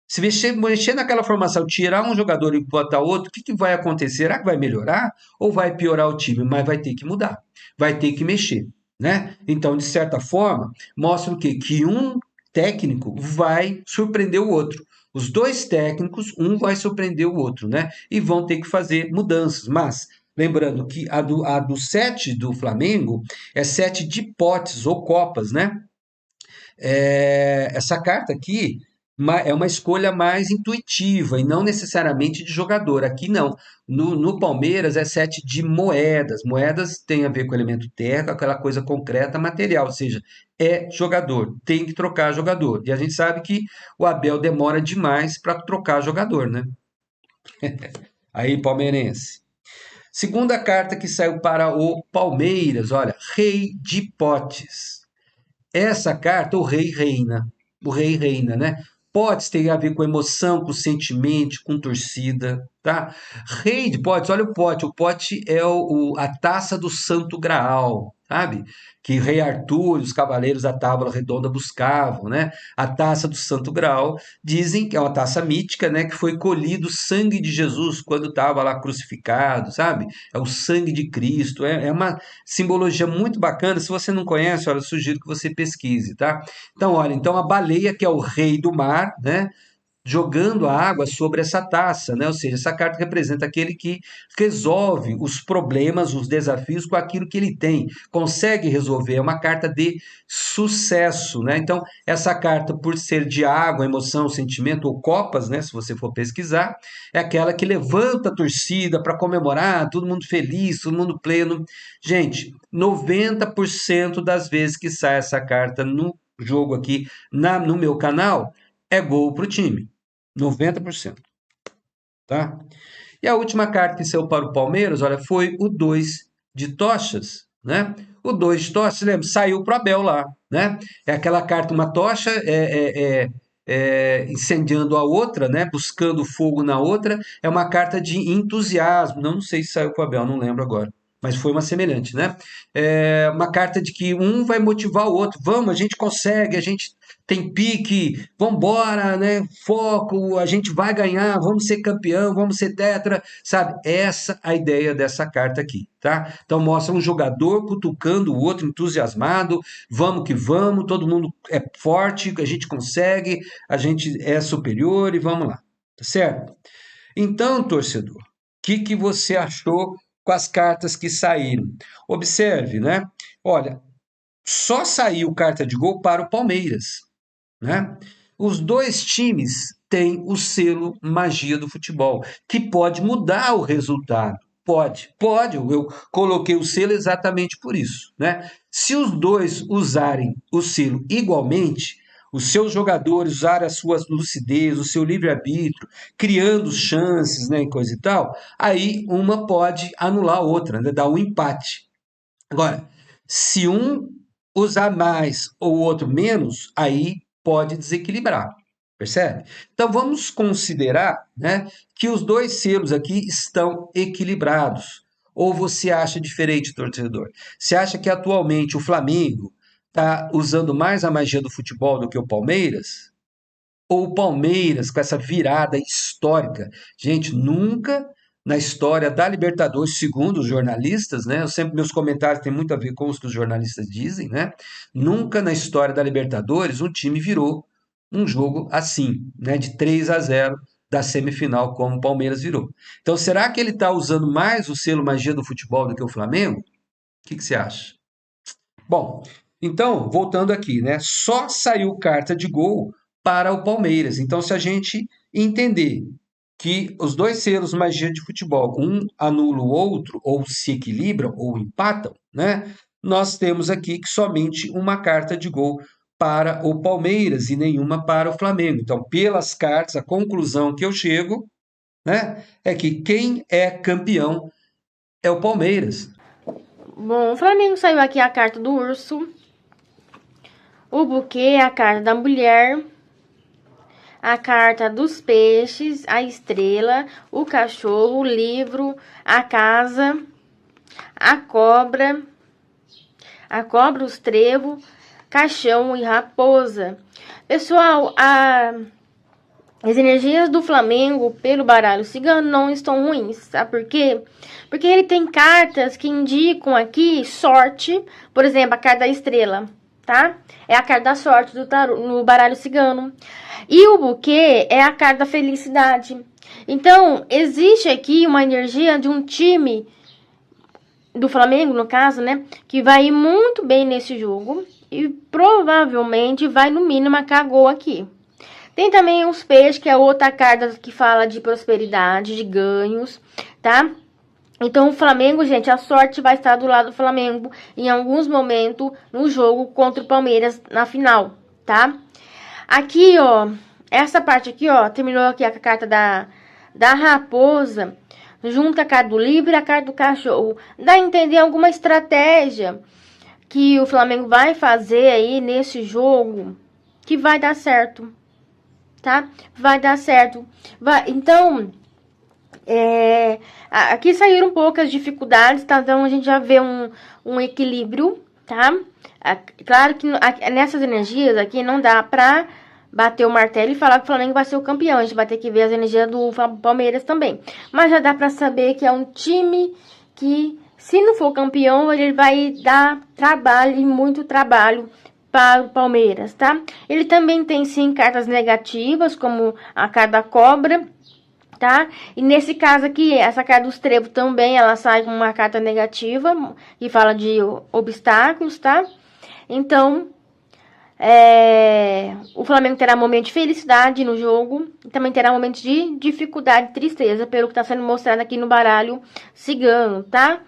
Se mexer naquela formação, tirar um jogador e botar outro, o que vai acontecer? Será que vai melhorar ou vai piorar o time? Mas vai ter que mudar, vai ter que mexer, né? Então, de certa forma, mostra o quê? Que um técnico vai surpreender o outro. Os dois técnicos, um vai surpreender o outro, né? E vão ter que fazer mudanças. Mas, lembrando que a do 7 do Flamengo é 7 de potes ou copas, né? Essa carta aqui é uma escolha mais intuitiva e não necessariamente de jogador. Aqui não. No Palmeiras é 7 de moedas. Moedas tem a ver com o elemento terra, com aquela coisa concreta, material, ou seja, é jogador, tem que trocar jogador. E a gente sabe que o Abel demora demais para trocar jogador, né? Aí, palmeirense. Segunda carta que saiu para o Palmeiras, olha, Rei de Potes. Essa carta, o rei reina. O rei reina, né? Potes tem a ver com emoção, com sentimento, com torcida, tá? Rei de potes, olha o pote. O pote é a taça do Santo Graal, sabe? Que Rei Arthur e os cavaleiros da Tábua Redonda buscavam, né? A taça do Santo Graal, dizem que é uma taça mítica, né? Que foi colhido o sangue de Jesus quando estava lá crucificado, sabe? É o sangue de Cristo. É uma simbologia muito bacana. Se você não conhece, olha, eu sugiro que você pesquise, tá? Então, olha, então a baleia, que é o rei do mar, né? Jogando a água sobre essa taça, né? Ou seja, essa carta representa aquele que resolve os problemas, os desafios com aquilo que ele tem, consegue resolver. É uma carta de sucesso, né? Então, essa carta, por ser de água, emoção, sentimento ou copas, né? Se você for pesquisar, é aquela que levanta a torcida para comemorar, todo mundo feliz, todo mundo pleno. Gente, 90% das vezes que sai essa carta no jogo aqui no meu canal, é gol para o time. 90%. Tá? E a última carta que saiu para o Palmeiras, olha, foi o 2 de tochas, né? O 2 de tochas, lembra? Saiu para o Abel lá, né? É aquela carta, uma tocha incendiando a outra, né? Buscando fogo na outra. É uma carta de entusiasmo. Não sei se saiu para o Abel, não lembro agora. Mas foi uma semelhante, né? É uma carta de que um vai motivar o outro. Vamos, a gente consegue, a gente tem pique, vamos embora, né? Foco, a gente vai ganhar, vamos ser campeão, vamos ser tetra, sabe? Essa é a ideia dessa carta aqui, tá? Então mostra um jogador cutucando o outro, entusiasmado, vamos que vamos, todo mundo é forte, a gente consegue, a gente é superior e vamos lá, tá certo? Então, torcedor, o que você achou com as cartas que saíram? Observe, né? Olha, só saiu carta de gol para o Palmeiras, né? Os dois times têm o selo magia do futebol, que pode mudar o resultado. Pode. Eu coloquei o selo exatamente por isso, né? Se os dois usarem o selo igualmente, os seus jogadores usarem a sua lucidez, o seu livre-arbítrio, criando chances, né, e coisa e tal, aí uma pode anular a outra, né, dar um empate. Agora, se um usar mais ou o outro menos, aí pode desequilibrar, percebe? Então vamos considerar, né, que os dois selos aqui estão equilibrados. Ou você acha diferente, torcedor? Você acha que atualmente o Flamengo está usando mais a magia do futebol do que o Palmeiras? Ou o Palmeiras, com essa virada histórica? Gente, nunca na história da Libertadores, segundo os jornalistas, né? Meus comentários têm muito a ver com os que os jornalistas dizem, né? Nunca na história da Libertadores um time virou um jogo assim, né? De 3-0 da semifinal, como o Palmeiras virou. Então, será que ele está usando mais o selo magia do futebol do que o Flamengo? O que você acha? Bom, então, voltando aqui, né? Só saiu carta de gol para o Palmeiras. Então, se a gente entender que os dois selos magia de futebol, um anula o outro, ou se equilibram, ou empatam, né? Nós temos aqui que somente uma carta de gol para o Palmeiras e nenhuma para o Flamengo. Então, pelas cartas, a conclusão que eu chego, né, é que quem é campeão é o Palmeiras. Bom, o Flamengo saiu aqui a carta do urso, o buquê, a carta da mulher, a carta dos peixes, a estrela, o cachorro, o livro, a casa, a cobra, os trevos, caixão e raposa. Pessoal, as energias do Flamengo pelo baralho cigano não estão ruins, sabe por quê? Porque ele tem cartas que indicam aqui sorte, por exemplo, a carta da estrela, tá? É a carta da sorte do tarô, no baralho cigano. E o buquê é a carta da felicidade. Então, existe aqui uma energia de um time do Flamengo, no caso, né, que vai ir muito bem nesse jogo e provavelmente vai no mínimo marcar gol aqui. Tem também os peixes, que é outra carta que fala de prosperidade, de ganhos, tá? Então, o Flamengo, gente, a sorte vai estar do lado do Flamengo em alguns momentos no jogo contra o Palmeiras na final, tá? Aqui, ó, essa parte aqui, ó, terminou aqui a carta da raposa, junto com a carta do livro e a carta do cachorro. Dá a entender alguma estratégia que o Flamengo vai fazer aí nesse jogo que vai dar certo, tá? Vai dar certo. Então, aqui saíram poucas dificuldades, tá? Então a gente já vê um equilíbrio, tá? Claro que nessas energias aqui não dá pra bater o martelo e falar que o Flamengo vai ser o campeão. A gente vai ter que ver as energias do Palmeiras também. Mas já dá pra saber que é um time que, se não for campeão, ele vai dar trabalho e muito trabalho para o Palmeiras, tá? Ele também tem, sim, cartas negativas, como a carta da cobra, tá? E nesse caso aqui, essa carta dos trevos também, ela sai com uma carta negativa, que fala de obstáculos, tá? Então, o Flamengo terá momentos de felicidade no jogo, e também terá momentos de dificuldade e tristeza, pelo que está sendo mostrado aqui no baralho cigano, tá?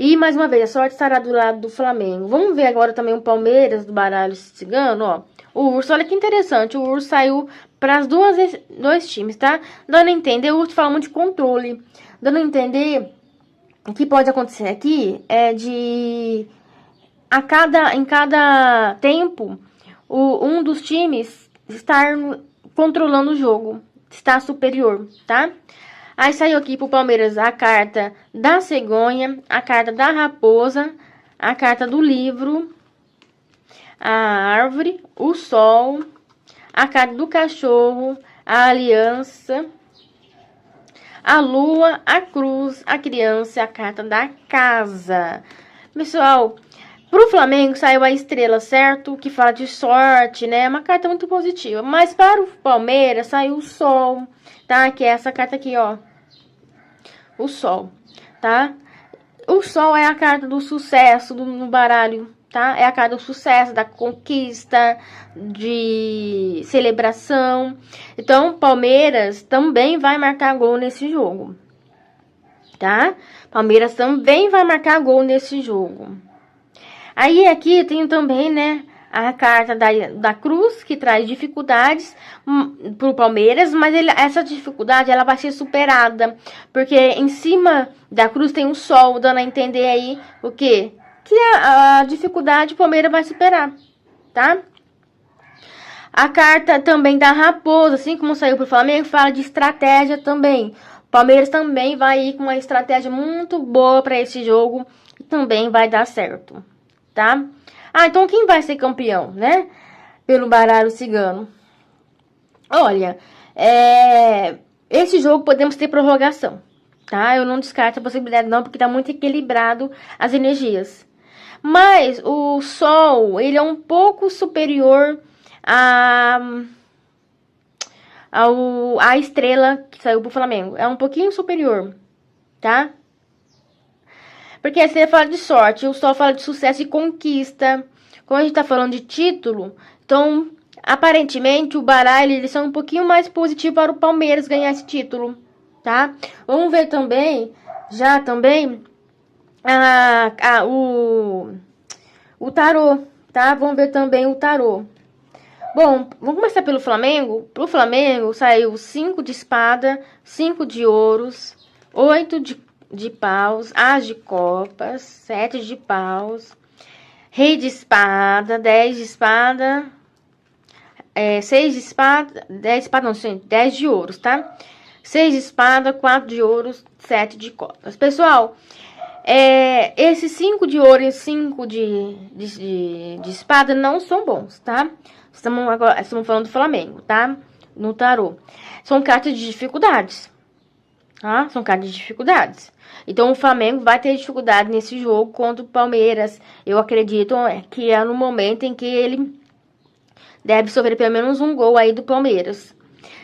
E, mais uma vez, a sorte estará do lado do Flamengo. Vamos ver agora também o Palmeiras do baralho cigano, ó. O Urso, olha que interessante, o Urso saiu para os dois times, tá? Dando a entender, o Urso fala muito de controle. Dando a entender, o que pode acontecer aqui é de... em cada tempo, um dos times estar controlando o jogo, estar superior, tá? Aí saiu aqui pro Palmeiras a carta da cegonha, a carta da raposa, a carta do livro, a árvore, o sol, a carta do cachorro, a aliança, a lua, a cruz, a criança e a carta da casa. Pessoal, pro Flamengo saiu a estrela, certo? Que fala de sorte, né? É uma carta muito positiva. Mas para o Palmeiras saiu o sol, tá? Que é essa carta aqui, ó. O sol, tá? O sol é a carta do sucesso no baralho, tá? É a carta do sucesso, da conquista, de celebração. Então, Palmeiras também vai marcar gol nesse jogo, tá? Palmeiras também vai marcar gol nesse jogo. Aí, aqui eu tenho também, né, a carta da cruz, que traz dificuldades pro Palmeiras, mas essa dificuldade ela vai ser superada, porque em cima da cruz tem um sol, dando a entender aí o quê? Que a dificuldade o Palmeiras vai superar, tá? A carta também da raposa, assim como saiu pro Flamengo, fala de estratégia também. O Palmeiras também vai ir com uma estratégia muito boa para esse jogo e também vai dar certo, tá? Então quem vai ser campeão, né? Pelo baralho cigano. Olha, esse jogo podemos ter prorrogação, tá? Eu não descarto a possibilidade não, porque tá muito equilibrado as energias. Mas o Sol, ele é um pouco superior à estrela que saiu pro Flamengo. É um pouquinho superior, tá? Porque a estrela fala de sorte, o Sol fala de sucesso e conquista. Como a gente tá falando de título, então, aparentemente, o baralho, eles são um pouquinho mais positivos para o Palmeiras ganhar esse título, tá? Vamos ver também, o tarô, tá? Vamos ver também o tarô. Bom, vamos começar pelo Flamengo. Pro Flamengo, saiu 5 de espada, 5 de ouros, 8 de paus, as de copas, 7 de paus, rei de espada, 10 de espada, 6 de espada, 10 de espada, não, gente, 10 de ouros, tá? 6 de espada, 4 de ouros, 7 de copas. Pessoal, esses 5 de ouro e 5 de espada não são bons, tá? Estamos falando do Flamengo, tá? No tarô. São cartas de dificuldades, tá? São cartas de dificuldades. Então, o Flamengo vai ter dificuldade nesse jogo contra o Palmeiras. Eu acredito que é no momento em que ele deve sofrer pelo menos um gol aí do Palmeiras.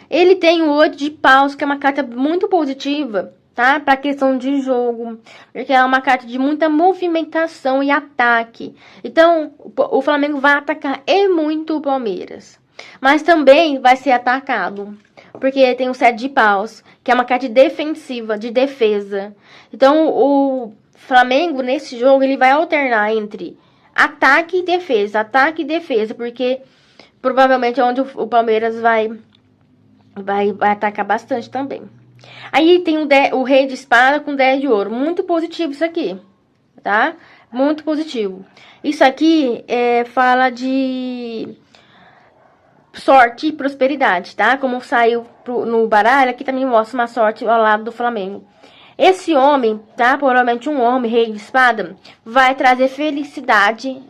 Ele tem o 8 de paus, que é uma carta muito positiva, tá? Para questão de jogo. Porque é uma carta de muita movimentação e ataque. Então, o Flamengo vai atacar muito o Palmeiras. Mas também vai ser atacado. Porque tem o 7 de paus, que é uma carta defensiva, de defesa. Então, o Flamengo, nesse jogo, ele vai alternar entre ataque e defesa, porque provavelmente é onde o Palmeiras vai atacar bastante também. Aí tem o rei de espada com 10 de ouro. Muito positivo isso aqui, tá? Muito positivo. Isso aqui fala de sorte e prosperidade, tá? Como saiu no baralho, aqui também mostra uma sorte ao lado do Flamengo. Esse homem, tá? Provavelmente um homem, rei de espada, vai trazer felicidade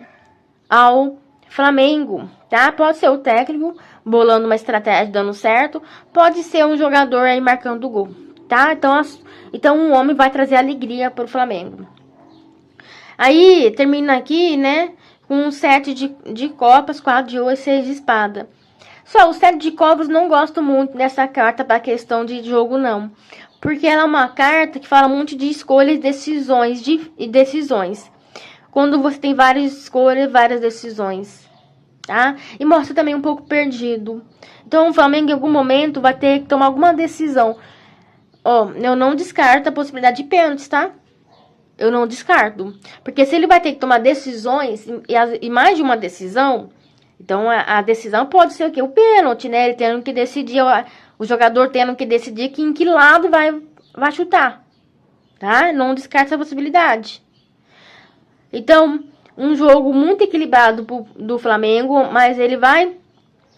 ao Flamengo, tá? Pode ser o técnico bolando uma estratégia dando certo, pode ser um jogador aí marcando o gol, tá? Então um homem vai trazer alegria pro Flamengo. Aí termina aqui, né, com um 7 de copas, 4 de ouro e 6 de espada. Só o 7 de copas não gosto muito dessa carta para questão de jogo não, porque ela é uma carta que fala muito de escolhas, e decisões. Quando você tem várias escolhas, várias decisões, tá? E mostra também um pouco perdido. Então o Flamengo em algum momento vai ter que tomar alguma decisão. Ó, eu não descarto a possibilidade de pênaltis, tá? Eu não descarto. Porque se ele vai ter que tomar decisões, e mais de uma decisão, então a decisão pode ser o quê? O pênalti, né? Ele tendo que decidir, o jogador tendo que decidir em que lado vai chutar, tá? Não descarta essa possibilidade. Então, um jogo muito equilibrado do Flamengo, mas ele vai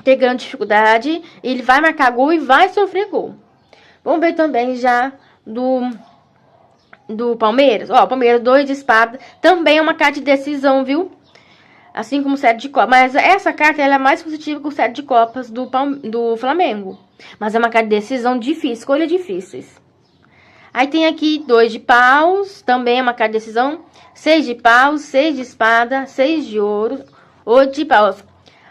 ter grande dificuldade, ele vai marcar gol e vai sofrer gol. Vamos ver também já do Palmeiras. Ó, Palmeiras 2 de espada, também é uma carta de decisão, viu? Assim como o 7 de copas. Mas essa carta ela é mais positiva que o 7 de copas do Flamengo. Mas é uma carta de decisão difícil, escolha difíceis. Aí tem aqui 2 de paus, também é uma carta de decisão. 6 de paus, 6 de espada, 6 de ouro, 8 de paus.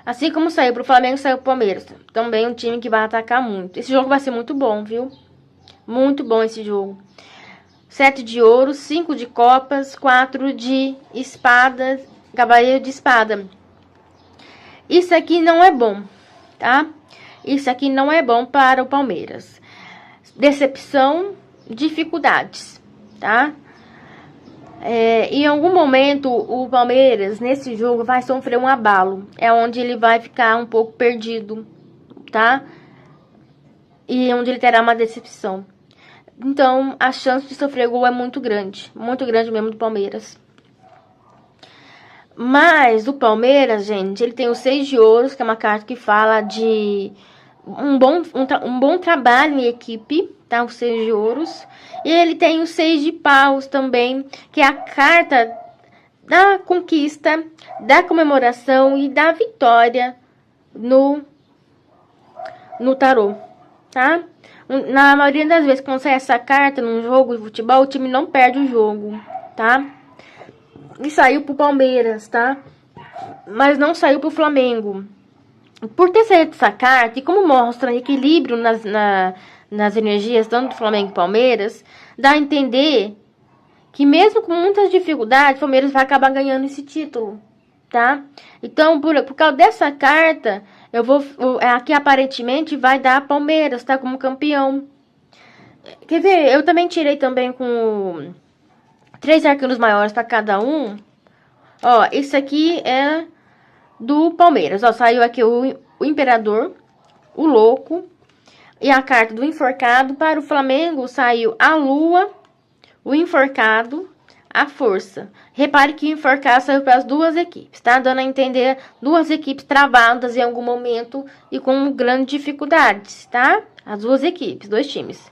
Assim como saiu pro Flamengo, saiu pro Palmeiras. Também um time que vai atacar muito. Esse jogo vai ser muito bom, viu? Muito bom esse jogo. 7 de ouro, 5 de copas, 4 de espadas, cavaleiro de espada. Isso aqui não é bom, tá? Isso aqui não é bom para o Palmeiras. Decepção, dificuldades, tá? Em algum momento o Palmeiras nesse jogo vai sofrer um abalo, é onde ele vai ficar um pouco perdido, tá? E onde ele terá uma decepção. Então a chance de sofrer gol é muito grande mesmo do Palmeiras. Mas o Palmeiras, gente, ele tem o 6 de ouros, que é uma carta que fala de um bom trabalho em equipe, tá? O 6 de ouros. E ele tem o 6 de paus também, que é a carta da conquista, da comemoração e da vitória no tarô, tá? Na maioria das vezes, quando sai essa carta num jogo de futebol, o time não perde o jogo, tá? E saiu pro Palmeiras, tá? Mas não saiu pro Flamengo. Por ter saído essa carta, e como mostra equilíbrio nas energias, tanto do Flamengo e Palmeiras, dá a entender que mesmo com muitas dificuldades, o Palmeiras vai acabar ganhando esse título, tá? Então, por causa dessa carta, aqui aparentemente vai dar Palmeiras, tá? Como campeão. Quer ver? Eu também tirei também com 3 arcanos maiores para cada um. Ó, esse aqui é do Palmeiras. Ó, saiu aqui o Imperador, o Louco e a carta do Enforcado. Para o Flamengo saiu a Lua, o Enforcado, a Força. Repare que o Enforcado saiu para as duas equipes, tá? Dando a entender duas equipes travadas em algum momento e com grandes dificuldades, tá? As duas equipes, dois times.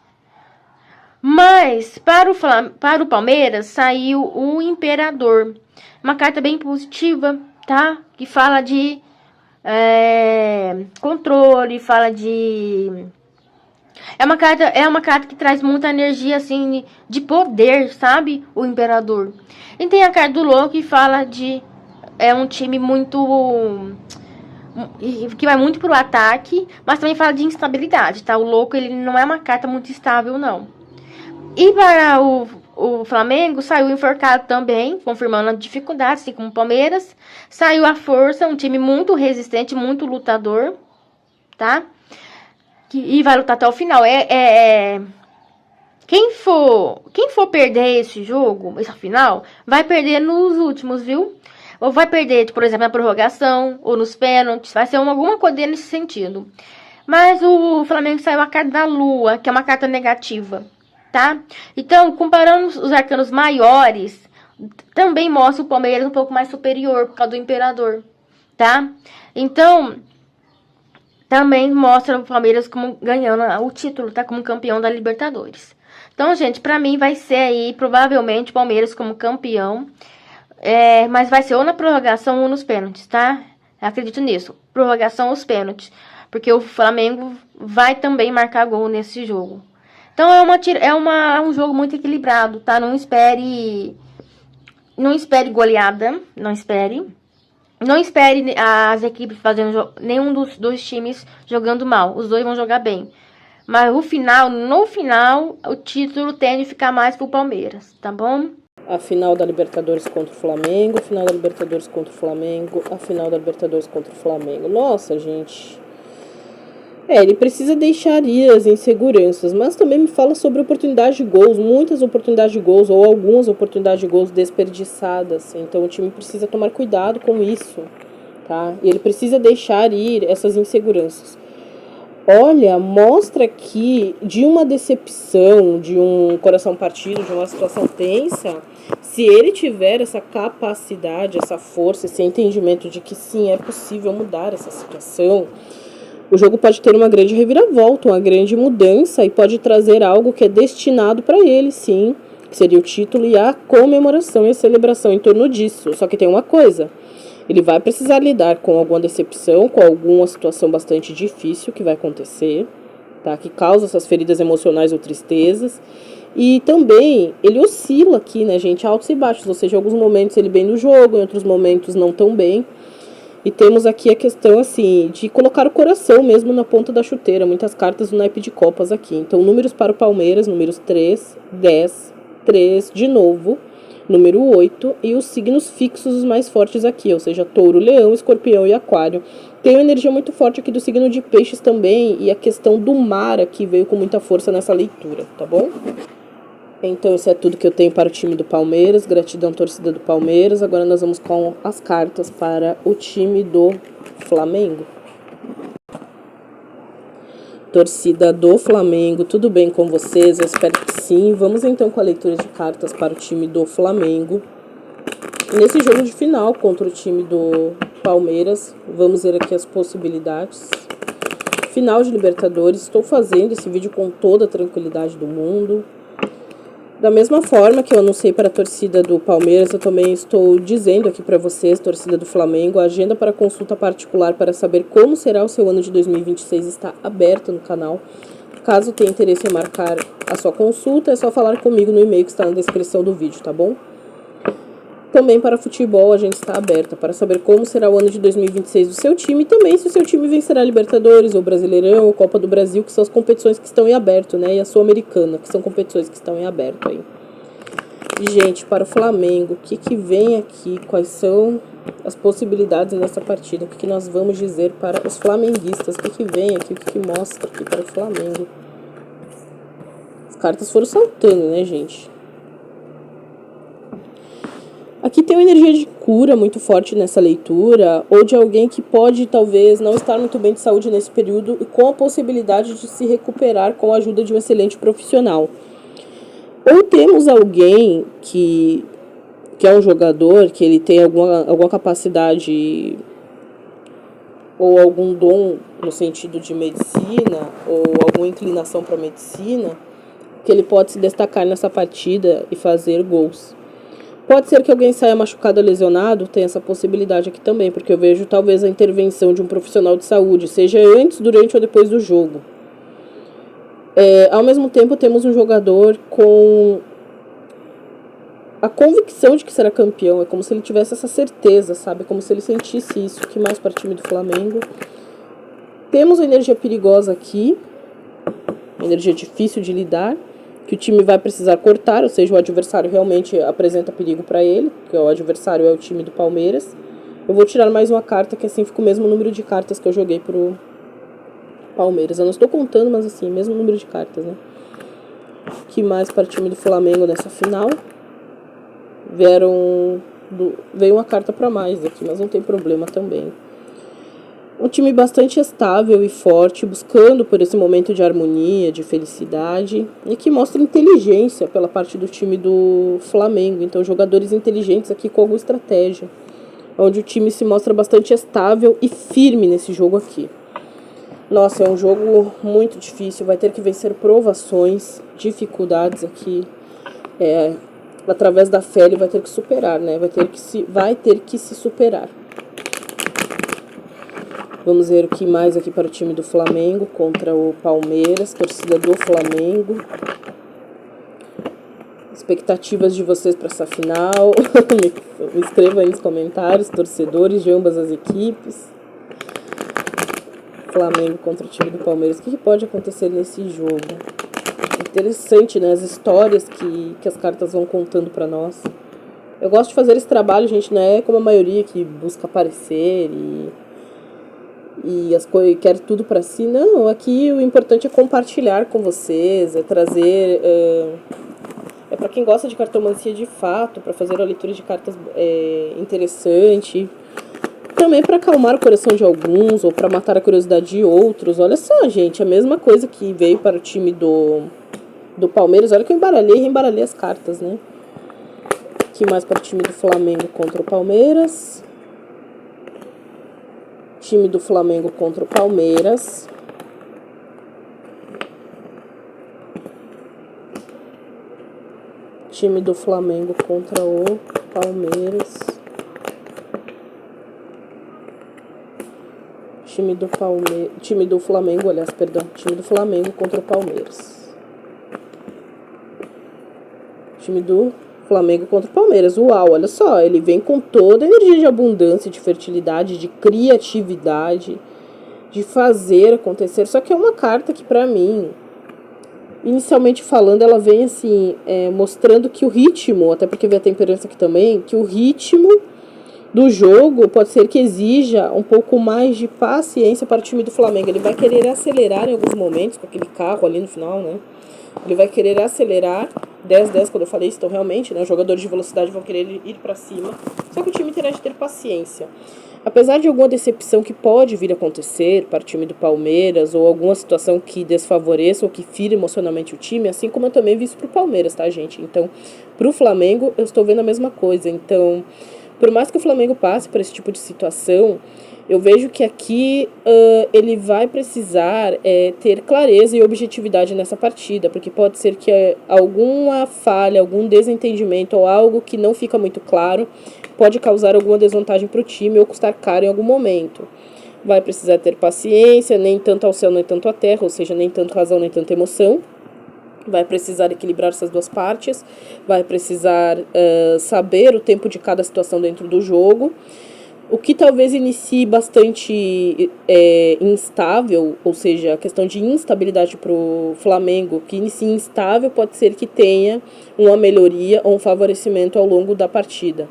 Mas para o Palmeiras saiu o Imperador. Uma carta bem positiva, tá? Que fala de controle, fala de... É uma carta que traz muita energia, assim, de poder, sabe? O Imperador. E tem a carta do Louco que fala de... É um time muito... que vai muito pro ataque, mas também fala de instabilidade, tá? O Louco, ele não é uma carta muito estável, não. E para o Flamengo, saiu o Enforcado também, confirmando a dificuldade, assim como o Palmeiras. Saiu a Força, um time muito resistente, muito lutador, tá? E vai lutar até o final. Quem for perder esse jogo, esse final, vai perder nos últimos, viu? Ou vai perder, por exemplo, na prorrogação, ou nos pênaltis. Vai ser alguma coisa nesse sentido. Mas o Flamengo saiu a carta da Lua, que é uma carta negativa, tá? Então, comparando os arcanos maiores, também mostra o Palmeiras um pouco mais superior, por causa do Imperador, tá? Então, também mostra o Palmeiras como ganhando o título, tá? Como campeão da Libertadores. Então, gente, pra mim vai ser aí, provavelmente, o Palmeiras como campeão. Mas vai ser ou na prorrogação ou nos pênaltis, tá? Eu acredito nisso. Prorrogação ou os pênaltis. Porque o Flamengo vai também marcar gol nesse jogo. Então é um jogo muito equilibrado, tá? Não espere goleada. Não espere as equipes fazendo nenhum dos dois times jogando mal. Os dois vão jogar bem. Mas no final, o título tende a ficar mais pro Palmeiras, tá bom? A final da Libertadores contra o Flamengo, a final da Libertadores contra o Flamengo, a final da Libertadores contra o Flamengo. Nossa, gente. Ele precisa deixar ir as inseguranças, mas também me fala sobre oportunidades de gols, muitas oportunidades de gols ou algumas oportunidades de gols desperdiçadas. Então o time precisa tomar cuidado com isso, tá? E ele precisa deixar ir essas inseguranças. Olha, mostra aqui de uma decepção, de um coração partido, de uma situação tensa. Se ele tiver essa capacidade, essa força, esse entendimento de que sim, é possível mudar essa situação, o jogo pode ter uma grande reviravolta, uma grande mudança e pode trazer algo que é destinado para ele, sim, que seria o título e a comemoração e a celebração em torno disso. Só que tem uma coisa. Ele vai precisar lidar com alguma decepção, com alguma situação bastante difícil que vai acontecer, tá? Que causa essas feridas emocionais ou tristezas. E também ele oscila aqui, né, gente? Altos e baixos, ou seja, em alguns momentos ele bem no jogo, em outros momentos não tão bem. E temos aqui a questão, assim, de colocar o coração mesmo na ponta da chuteira. Muitas cartas do naipe de copas aqui. Então, números para o Palmeiras, números 3, 10, 3, de novo, número 8 e os signos fixos os mais fortes aqui, ou seja, touro, leão, escorpião e aquário. Tem uma energia muito forte aqui do signo de peixes também e a questão do mar aqui veio com muita força nessa leitura, tá bom? Então isso é tudo que eu tenho para o time do Palmeiras, gratidão torcida do Palmeiras. Agora nós vamos com as cartas para o time do Flamengo. Torcida do Flamengo, tudo bem com vocês? Eu espero que sim. Vamos então com a leitura de cartas para o time do Flamengo. Nesse jogo de final contra o time do Palmeiras, vamos ver aqui as possibilidades. Final de Libertadores, estou fazendo esse vídeo com toda a tranquilidade do mundo. Da mesma forma que eu anunciei para a torcida do Palmeiras, eu também estou dizendo aqui para vocês, torcida do Flamengo, a agenda para consulta particular para saber como será o seu ano de 2026 está aberta no canal. Caso tenha interesse em marcar a sua consulta, é só falar comigo no e-mail que está na descrição do vídeo, tá bom? Também para futebol, a gente está aberta para saber como será o ano de 2026 do seu time e também se o seu time vencerá Libertadores ou Brasileirão ou Copa do Brasil, que são as competições que estão em aberto, né? E a Sul-Americana, que são competições que estão em aberto aí. E, gente, para o Flamengo, o que vem aqui? Quais são as possibilidades nessa partida? O que nós vamos dizer para os flamenguistas? O que vem aqui? O que mostra aqui para o Flamengo? As cartas foram saltando, né, gente? Aqui tem uma energia de cura muito forte nessa leitura, ou de alguém que pode, talvez, não estar muito bem de saúde nesse período e com a possibilidade de se recuperar com a ajuda de um excelente profissional. Ou temos alguém que é um jogador, que ele tem alguma capacidade ou algum dom no sentido de medicina, ou alguma inclinação para medicina, que ele pode se destacar nessa partida e fazer gols. Pode ser que alguém saia machucado ou lesionado, tem essa possibilidade aqui também, porque eu vejo talvez a intervenção de um profissional de saúde, seja antes, durante ou depois do jogo. Ao mesmo tempo, temos um jogador com a convicção de que será campeão, é como se ele tivesse essa certeza, sabe? Como se ele sentisse isso. O que mais para o time do Flamengo? Temos uma energia perigosa aqui, energia difícil de lidar, que o time vai precisar cortar, ou seja, o adversário realmente apresenta perigo para ele, porque o adversário é o time do Palmeiras. Eu vou tirar mais uma carta, que assim fica o mesmo número de cartas que eu joguei pro Palmeiras. Eu não estou contando, mas assim, mesmo número de cartas, né? Que mais para o time do Flamengo nessa final? Veio uma carta para mais aqui, mas não tem problema também. Um time bastante estável e forte, buscando por esse momento de harmonia, de felicidade, e que mostra inteligência pela parte do time do Flamengo. Então, jogadores inteligentes aqui com alguma estratégia, onde o time se mostra bastante estável e firme nesse jogo aqui. Nossa, é um jogo muito difícil, vai ter que vencer provações, dificuldades aqui. Através da fé ele vai ter que superar, né? Vai ter que se superar. Vamos ver o que mais aqui para o time do Flamengo contra o Palmeiras, torcida do Flamengo. Expectativas de vocês para essa final. Me escrevam aí nos comentários, torcedores de ambas as equipes. Flamengo contra o time do Palmeiras. O que pode acontecer nesse jogo? Interessante, né? As histórias que as cartas vão contando para nós. Eu gosto de fazer esse trabalho, gente, não é como a maioria que busca aparecer e as coisas quer tudo para si. Não, aqui o importante é compartilhar com vocês, é trazer... É para quem gosta de cartomancia de fato, para fazer uma leitura de cartas interessante. Também para acalmar o coração de alguns ou para matar a curiosidade de outros. Olha só, gente, a mesma coisa que veio para o time do Palmeiras. Olha que eu reembaralhei as cartas, né? Aqui mais para o time do Flamengo contra o Palmeiras. Time do Flamengo contra o Palmeiras. Time do Flamengo contra o Palmeiras. Time do Flamengo, aliás, perdão. Time do Flamengo contra o Palmeiras. Time do Flamengo contra o Palmeiras. Uau, olha só, ele vem com toda a energia de abundância, de fertilidade, de criatividade, de fazer acontecer. Só que é uma carta que, pra mim, inicialmente falando, ela vem assim, mostrando que o ritmo, até porque vem a temperança aqui também, que o ritmo do jogo pode ser que exija um pouco mais de paciência para o time do Flamengo. Ele vai querer acelerar em alguns momentos, com aquele carro ali no final, né? Ele vai querer acelerar, 10-10 quando eu falei isso, então realmente, né, os jogadores de velocidade vão querer ir para cima. Só que o time terá de ter paciência. Apesar de alguma decepção que pode vir a acontecer para o time do Palmeiras, ou alguma situação que desfavoreça ou que fira emocionalmente o time, assim como eu também vi isso para o Palmeiras, tá, gente? Então, para o Flamengo, eu estou vendo a mesma coisa. Então, por mais que o Flamengo passe por esse tipo de situação, eu vejo que aqui ele vai precisar ter clareza e objetividade nessa partida, porque pode ser que alguma falha, algum desentendimento ou algo que não fica muito claro pode causar alguma desvantagem para o time ou custar caro em algum momento. Vai precisar ter paciência, nem tanto ao céu, nem tanto à terra, ou seja, nem tanto razão, nem tanta emoção. Vai precisar equilibrar essas duas partes, vai precisar saber o tempo de cada situação dentro do jogo. O que talvez inicie bastante instável, ou seja, a questão de instabilidade para o Flamengo, que inicie instável, pode ser que tenha uma melhoria ou um favorecimento ao longo da partida.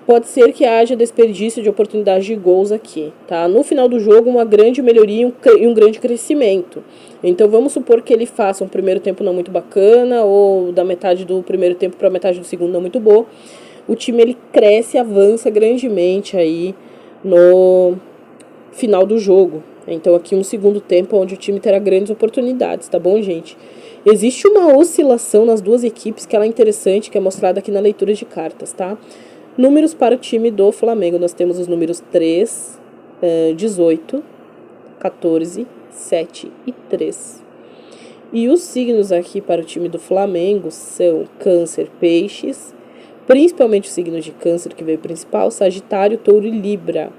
Pode ser que haja desperdício de oportunidade de gols aqui, tá? No final do jogo, uma grande melhoria e um grande crescimento. Então, vamos supor que ele faça um primeiro tempo não muito bacana, ou da metade do primeiro tempo para a metade do segundo não muito boa. O time, ele cresce e avança grandemente aí no final do jogo. Então, aqui um segundo tempo onde o time terá grandes oportunidades, tá bom, gente? Existe uma oscilação nas duas equipes que ela é interessante, que é mostrada aqui na leitura de cartas, tá? Números para o time do Flamengo. Nós temos os números 3, 18, 14, 7 e 3. E os signos aqui para o time do Flamengo são Câncer, Peixes, principalmente o signo de Câncer que veio principal, Sagitário, Touro e Libra.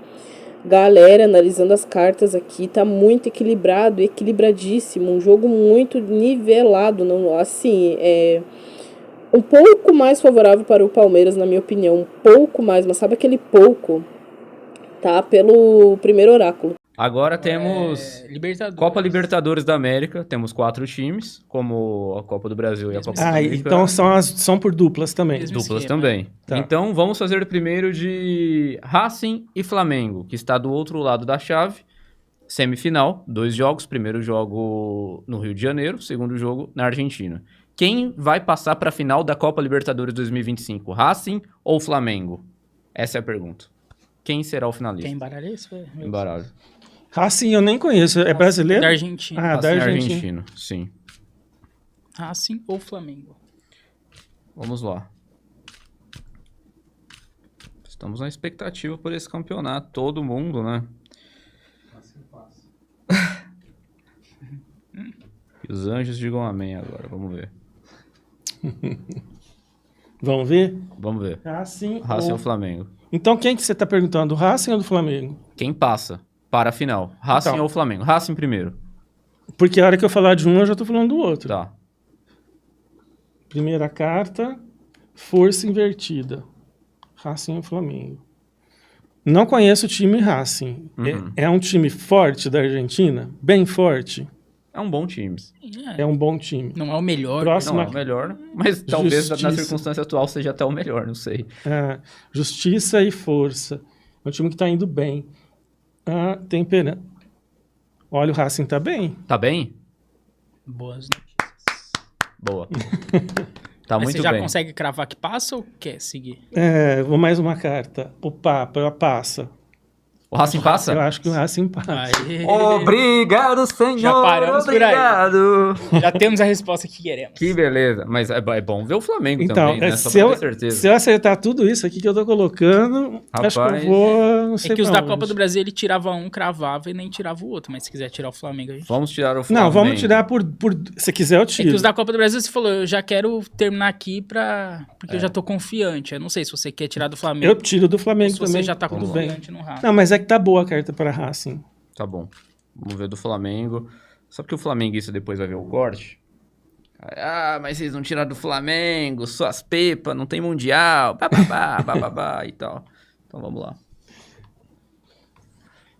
Galera, analisando as cartas aqui, tá muito equilibrado, equilibradíssimo, um jogo muito nivelado, não, assim, um pouco mais favorável para o Palmeiras, na minha opinião, um pouco mais, mas sabe aquele pouco, tá? Pelo primeiro oráculo. Agora temos Copa Libertadores da América, temos 4 times, como a Copa do Brasil e a Copa Sul-Americana. Então são por duplas também. Duplas também. Tá. Então vamos fazer primeiro de Racing e Flamengo, que está do outro lado da chave. Semifinal, 2 jogos. Primeiro jogo no Rio de Janeiro, segundo jogo na Argentina. Quem vai passar para a final da Copa Libertadores 2025? Racing ou Flamengo? Essa é a pergunta. Quem será o finalista? Quem embaralha isso? Embaralho. Racing eu nem conheço. É brasileiro? Da Argentina. Ah, da Racing Argentina. argentino, sim. Racing ou Flamengo? Vamos lá. Estamos na expectativa por esse campeonato. Todo mundo, né? Que os anjos digam amém agora. Vamos ver. Vamos ver? Vamos ver. Racing Racing ou Flamengo? Então quem que você tá perguntando? Do Racing ou do Flamengo? Quem passa para a final? Racing Então. ou Flamengo? Racing primeiro. Porque a hora que eu falar de um, eu já tô falando do outro. Tá. Primeira carta, força invertida. Racing ou Flamengo? Não conheço o time Racing. Uhum. É um time forte da Argentina? Bem forte? É um bom time. É um bom time. Não é o melhor. Próxima Não é o melhor, mas talvez na Justiça. circunstância atual seja até o melhor, não sei. Justiça e força. É um time que tá indo bem. Temperança. Olha, o Racing tá bem. Tá bem? Boas. Boa. Tá Mas muito você já bem. consegue cravar que passa ou quer seguir? Vou mais uma carta. O Papa passa. O Racing passa? Eu acho que o Racing passa. Aê. Obrigado, senhor. Já paramos por aí. Obrigado. Já temos a resposta que queremos. Que beleza. Mas é bom ver o Flamengo Então, também, né? Só se, pra eu, ter certeza. se eu acertar tudo isso aqui que eu tô colocando, acho que Rapaz, eu vou... Não sei É que os pra da Copa onde. do Brasil ele tirava um, cravava e nem tirava o outro. Mas se quiser tirar o Flamengo, a gente... Vamos tirar o Flamengo. Não, vamos tirar por... Se quiser, eu É tiro. que os da Copa do Brasil você falou, eu já quero terminar aqui porque eu já tô confiante. Eu não sei se você quer tirar do Flamengo Eu tiro do ou Flamengo se você também. já tá Vamos lá. confiante no Racing. Não, mas é que tá boa a carta para Racing. Tá bom. Vamos ver do Flamengo. Só porque o flamenguista depois vai ver o corte. Ah, mas vocês não tiraram do Flamengo, suas pepas, não tem mundial, bababá, bababá e tal. Então vamos lá.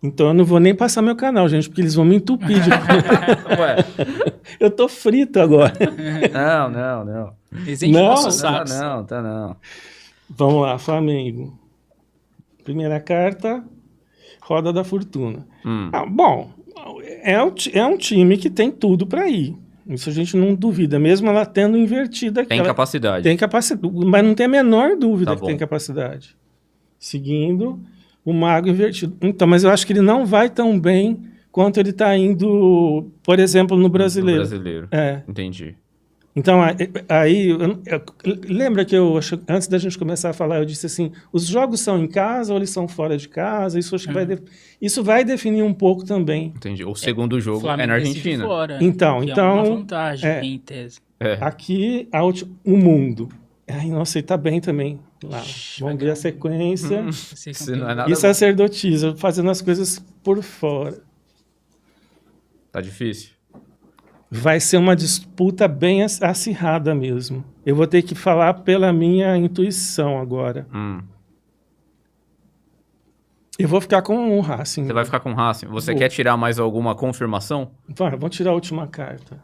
Então eu não vou nem passar meu canal, gente, porque eles vão me entupir de... Ué, Eu tô frito agora. não. Eles enchem Não, nossos sacos. Tá não. Vamos lá, Flamengo. Primeira carta, Roda da Fortuna. Bom, é um time que tem tudo para ir. Isso a gente não duvida, mesmo ela tendo invertido Tem aquela... capacidade. Tem capacidade, mas não tem a menor dúvida Tá que bom. tem capacidade. Seguindo, o Mago invertido. Então, mas eu acho que ele não vai tão bem quanto ele está indo, por exemplo, no Brasileiro. Brasileiro. É. Entendi. Então, aí, lembra que antes da gente começar a falar, eu disse assim, os jogos são em casa ou eles são fora de casa? Isso acho que isso vai definir um pouco também. Entendi. O segundo jogo Flamengo é na decide Argentina. Fora, Então, que é uma então, vantagem, em tese. É. Aqui, o mundo. Ai, nossa, ele tá bem também. Lá. Vamos ver a sequência. Isso não é nada E bom. sacerdotisa, fazendo as coisas por fora. Tá difícil. Vai ser uma disputa bem acirrada mesmo. Eu vou ter que falar pela minha intuição agora. Eu vou ficar com o Racing. Você vai ficar com o Racing. Você Vou. quer tirar mais alguma confirmação? Vamos tirar a última carta.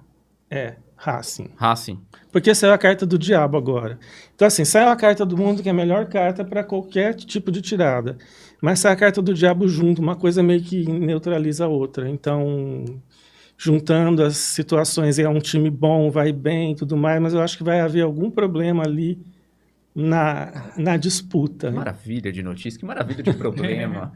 Racing. Racing. Porque saiu a carta do diabo agora. Então, assim, saiu a carta do mundo, que é a melhor carta para qualquer tipo de tirada. Mas sai a carta do diabo junto, uma coisa meio que neutraliza a outra. Então, juntando as situações, é um time bom, vai bem e tudo mais, mas eu acho que vai haver algum problema ali na disputa. Que maravilha de notícia, que maravilha de problema.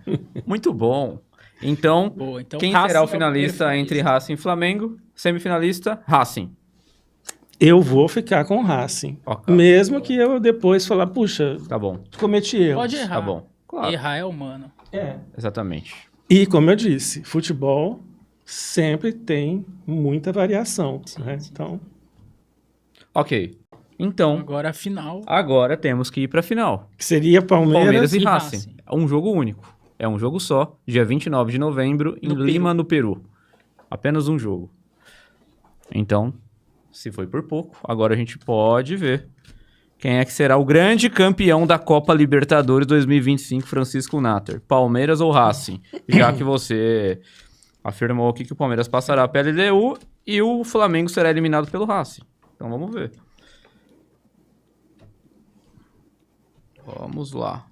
Muito bom. Então, Boa, então quem Racing será é o o finalista primeiro entre Racing e Flamengo? Semifinalista, Racing. Eu vou ficar com o Racing. Ok. Mesmo que eu depois falar, puxa, Tá bom, cometi erros. Pode errar. tá bom. Claro, Errar é humano. exatamente. E, como eu disse, futebol sempre tem muita variação. Né? Então, Ok, então, Agora a final. agora temos que ir pra final. que seria Palmeiras e e Racing. Racing. É um jogo único. É um jogo só, dia 29 de novembro, em Lima, no Peru. Apenas um jogo. Então, se foi por pouco, agora a gente pode ver quem é que será o grande campeão da Copa Libertadores 2025, Francisco Natter. Palmeiras ou Racing? Já que você afirmou aqui que o Palmeiras passará pela LDU e o Flamengo será eliminado pelo Racing. Então vamos ver. Vamos lá.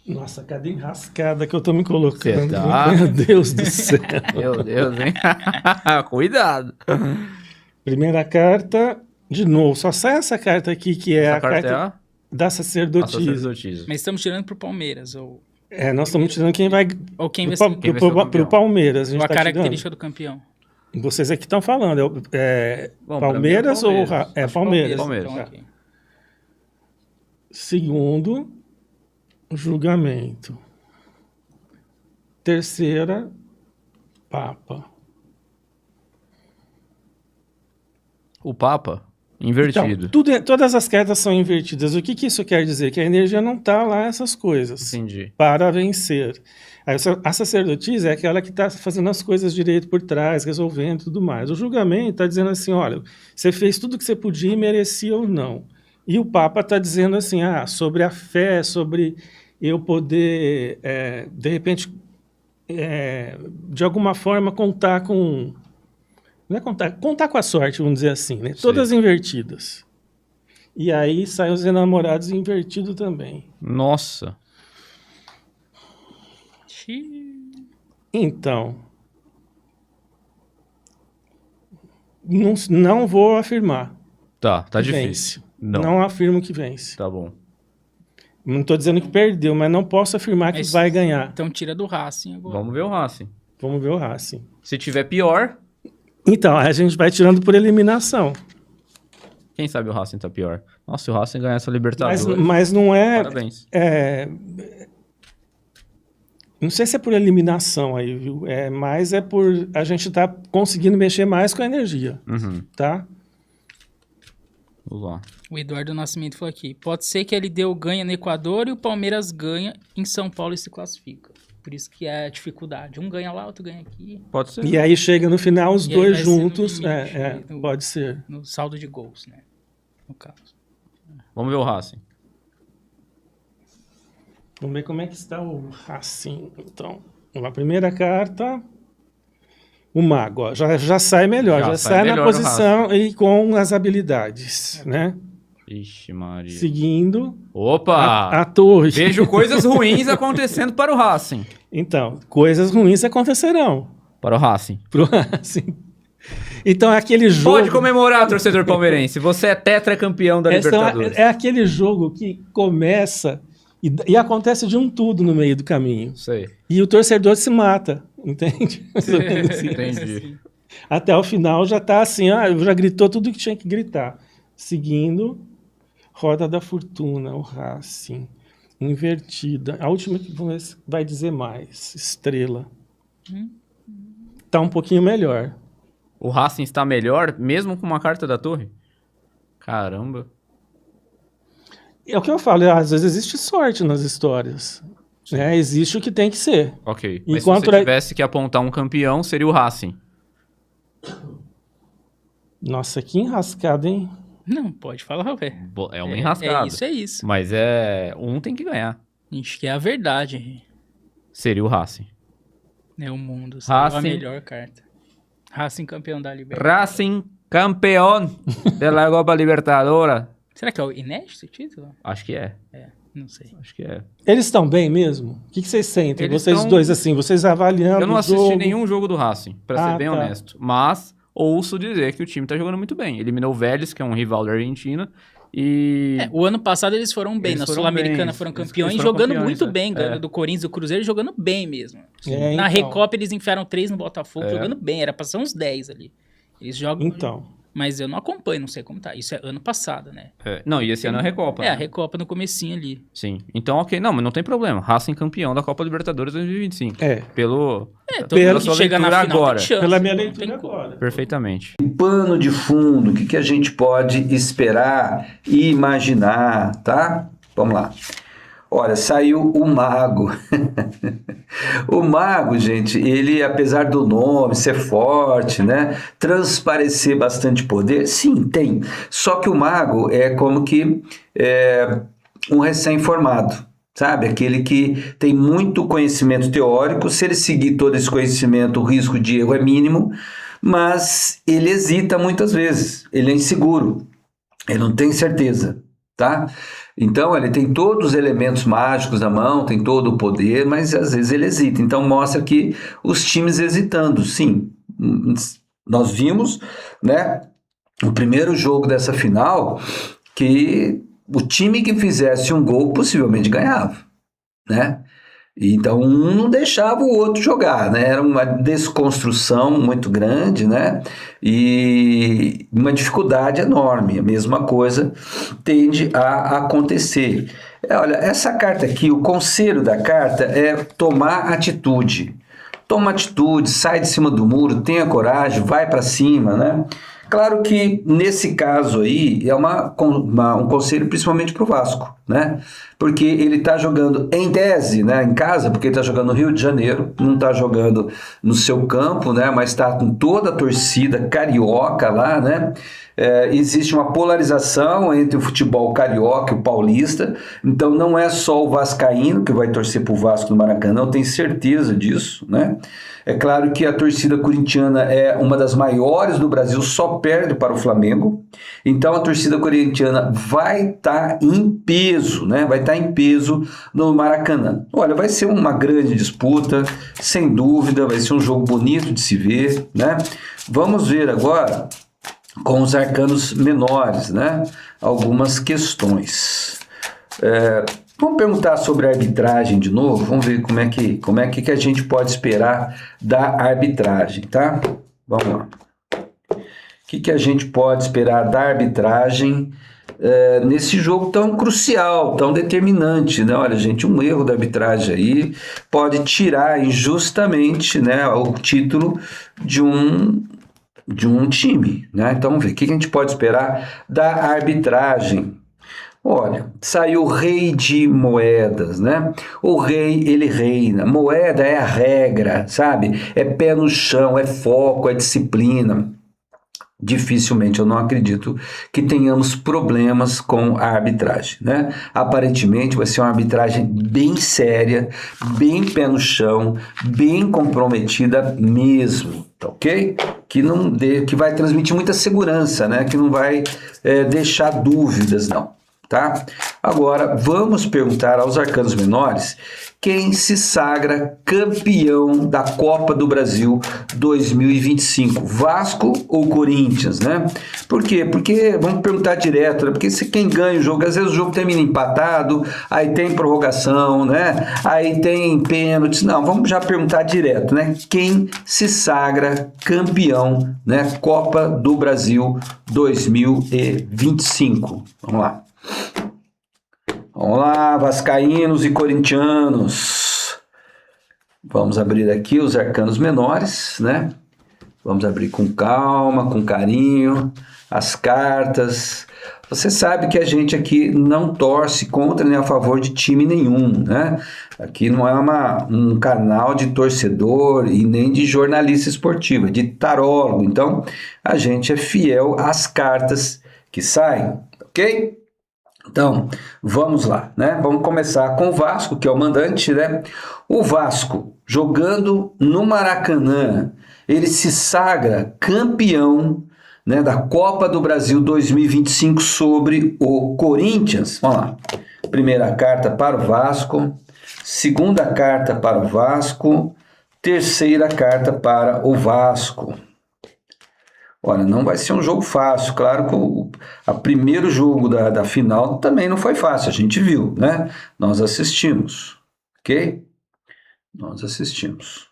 Nossa, cada enrascada que eu tô me colocando. Cê tá? Meu Deus do céu. Meu Deus, hein? Cuidado. Primeira carta, de novo, só sai essa carta aqui, que é Essa a carta carta é a da sacerdotisa. sacerdotisa. Mas estamos tirando pro Palmeiras, ou Nós estamos tirando quem vai quem vai pro, ser Pa- o quem vai pro- ser o pro campeão. Palmeiras. A gente ou a tá característica do campeão. tirando. Vocês aqui estão falando. Bom, pra mim é Palmeiras ou... Palmeiras. É Acho Palmeiras. Palmeiras. Então, Tá. ok. Segundo, julgamento. Terceira, Papa. O Papa, invertido. Então, todas as cartas são invertidas. O que que isso quer dizer? Que a energia não está lá, essas coisas, Entendi. para vencer. Aí, a sacerdotisa é aquela que está fazendo as coisas direito por trás, resolvendo e tudo mais. O julgamento está dizendo assim, olha, você fez tudo que você podia e merecia ou não. E o Papa está dizendo assim, sobre a fé, sobre eu poder, de repente, de alguma forma, contar com... Não é contar com a sorte, vamos dizer assim, né? Sim. Todas invertidas. E aí saem os enamorados invertido também. Nossa. Então, não vou afirmar Tá que difícil. vence. Não. Não afirmo que vence. Tá bom. Não estou dizendo que perdeu, mas não posso afirmar que Mas- vai ganhar. Então tira do Racing agora. Vamos ver o Racing. Vamos ver o Racing. Se tiver pior, Então, a gente vai tirando por eliminação. quem sabe o Racing tá pior. Nossa, se o Racing ganhar essa Libertadores, Mas não é... parabéns. Não sei se é por eliminação aí, viu? Mas é por a gente estar conseguindo mexer mais com a energia, Uhum. tá? Vamos lá. O Eduardo Nascimento falou aqui. Pode ser que a LDU ganha no Equador e o Palmeiras ganha em São Paulo e se classifica. Por isso que é a dificuldade. Um ganha lá, outro ganha aqui. Pode ser. E aí chega no final os E aí dois vai ser no juntos. limite do- Pode ser. No saldo de gols, né? No caso. Vamos ver o Racing. Vamos ver como é que está o Racing. Então, a primeira carta, o Mago. Ó, já sai melhor, Já já sai sai na melhor o posição e com as habilidades, né? Ixi, Maria. Seguindo Opa! a torre. Vejo coisas ruins acontecendo para o Racing. Então, coisas ruins acontecerão Para o Racing. pro Racing. Então, é aquele jogo... Pode comemorar, torcedor palmeirense. Você é tetracampeão da Libertadores. É aquele jogo que começa e acontece de um tudo no meio do caminho. Sei. E o torcedor se mata, entende? Mais ou menos assim. Entendi. Até o final já tá assim, já gritou tudo que tinha que gritar. Seguindo, Roda da Fortuna, o Racing, invertida. A última que vai dizer mais, Estrela. Tá um pouquinho melhor. O Racing está melhor, mesmo com uma carta da torre? Caramba. É o que eu falo, às vezes existe sorte nas histórias. Né? Existe o que tem que ser. Ok. Mas Enquanto se você tivesse que apontar um campeão, seria o Racing. Nossa, que enrascada, hein? Não, pode falar, velho. É uma enrascada. É isso. Mas um tem que ganhar. Acho que é a verdade. Seria o Racing. É o mundo. Racing. A melhor carta. Racing campeão da Libertadores. Racing campeão da Copa Libertadores. Será que é o inédito esse título? Acho que é. Não sei. Acho que é. Eles estão bem mesmo? O que vocês sentem? Eles Vocês tão- dois, assim, vocês avaliando Eu não o assisti jogo. nenhum jogo do Racing, pra ser bem tá. honesto. Mas ouço dizer que o time tá jogando muito bem. Eliminou o Vélez, que é um rival da Argentina. E. O ano passado eles foram bem. Eles Na foram Sul-Americana bem, foram eles campeões, foram jogando campeões, muito é. bem. Ganhando do Corinthians e do Cruzeiro, jogando bem mesmo. então. Na Recopa eles enfiaram 3 no Botafogo, jogando bem. Era pra ser uns 10 ali. Eles jogam... Então, Mas eu não acompanho, não sei como tá. Isso é ano passado, né? Não, e esse ano é a Recopa. A né? Recopa no comecinho ali. Sim. Então, ok. Não, mas não tem problema. Racing campeão da Copa Libertadores 2025. Pelo. Todo pela mundo sua que chega na leitura final agora. tem chance. pela minha não leitura tem como. agora. Perfeitamente. Pano de fundo, o que a gente pode esperar e imaginar, tá? Vamos lá. Olha, saiu o Mago. O Mago, gente, ele, apesar do nome ser forte, né? Transparecer bastante poder, sim, tem. Só que o Mago é como que um recém-formado. Sabe, aquele que tem muito conhecimento teórico, se ele seguir todo esse conhecimento, o risco de erro é mínimo, mas ele hesita muitas vezes, ele é inseguro, ele não tem certeza, tá? Então, ele tem todos os elementos mágicos na mão, tem todo o poder, mas às vezes ele hesita. Então, mostra que os times hesitando, sim. Nós vimos, né, no primeiro jogo dessa final, que o time que fizesse um gol possivelmente ganhava, né? Então, um não deixava o outro jogar, né? Era uma desconstrução muito grande, né? E uma dificuldade enorme. A mesma coisa tende a acontecer. Olha, essa carta aqui, o conselho da carta é tomar atitude. Toma atitude, sai de cima do muro, tenha coragem, vai para cima, né? Claro que nesse caso aí é um conselho principalmente para o Vasco, né? Porque ele está jogando em tese, né, em casa, porque ele está jogando no Rio de Janeiro, não está jogando no seu campo, né, mas está com toda a torcida carioca lá, né? Existe uma polarização entre o futebol carioca e o paulista, então não é só o vascaíno que vai torcer para o Vasco no Maracanã, eu tenho certeza disso, né? É claro que a torcida corintiana é uma das maiores do Brasil, só perde para o Flamengo, então a torcida corintiana vai estar em peso, né? Vai estar em peso no Maracanã. Olha, vai ser uma grande disputa, sem dúvida, vai ser um jogo bonito de se ver, né? Vamos ver agora com os arcanos menores, né? Algumas questões. Vamos perguntar sobre a arbitragem de novo, vamos ver como é que a gente pode esperar da arbitragem, tá? Vamos lá. O que a gente pode esperar da arbitragem nesse jogo tão crucial, tão determinante, né? Olha, gente, um erro da arbitragem aí pode tirar injustamente, né, o título de um time, né? Então, vamos ver, o que a gente pode esperar da arbitragem? Olha, saiu o rei de moedas, né? O rei, ele reina. Moeda é a regra, sabe? É pé no chão, é foco, é disciplina. Dificilmente, eu não acredito que tenhamos problemas com a arbitragem, né? Aparentemente vai ser uma arbitragem bem séria, bem pé no chão, bem comprometida mesmo, tá ok? Que vai transmitir muita segurança, né? Que não vai deixar dúvidas, não. Tá? Agora, vamos perguntar aos arcanos menores quem se sagra campeão da Copa do Brasil 2025, Vasco ou Corinthians, né? Por quê? Porque, vamos perguntar direto, né? Porque se quem ganha o jogo, às vezes o jogo termina empatado, aí tem prorrogação, né? Aí tem pênaltis, não, vamos já perguntar direto, né? Quem se sagra campeão, né? Copa do Brasil 2025, vamos lá. Vamos lá, vascaínos e corintianos. Vamos abrir aqui os arcanos menores, né? Vamos abrir com calma, com carinho, as cartas. Você sabe que a gente aqui não torce contra nem a favor de time nenhum, né? Aqui não é um canal de torcedor e nem de jornalista esportivo, é de tarólogo. Então, a gente é fiel às cartas que saem, ok? Então, vamos lá, né? Vamos começar com o Vasco, que é o mandante, né? O Vasco, jogando no Maracanã, ele se sagra campeão, né, da Copa do Brasil 2025 sobre o Corinthians. Vamos lá. Primeira carta para o Vasco, segunda carta para o Vasco, terceira carta para o Vasco. Olha, não vai ser um jogo fácil, claro que o primeiro jogo da final também não foi fácil, a gente viu, né? Nós assistimos, ok? Nós assistimos.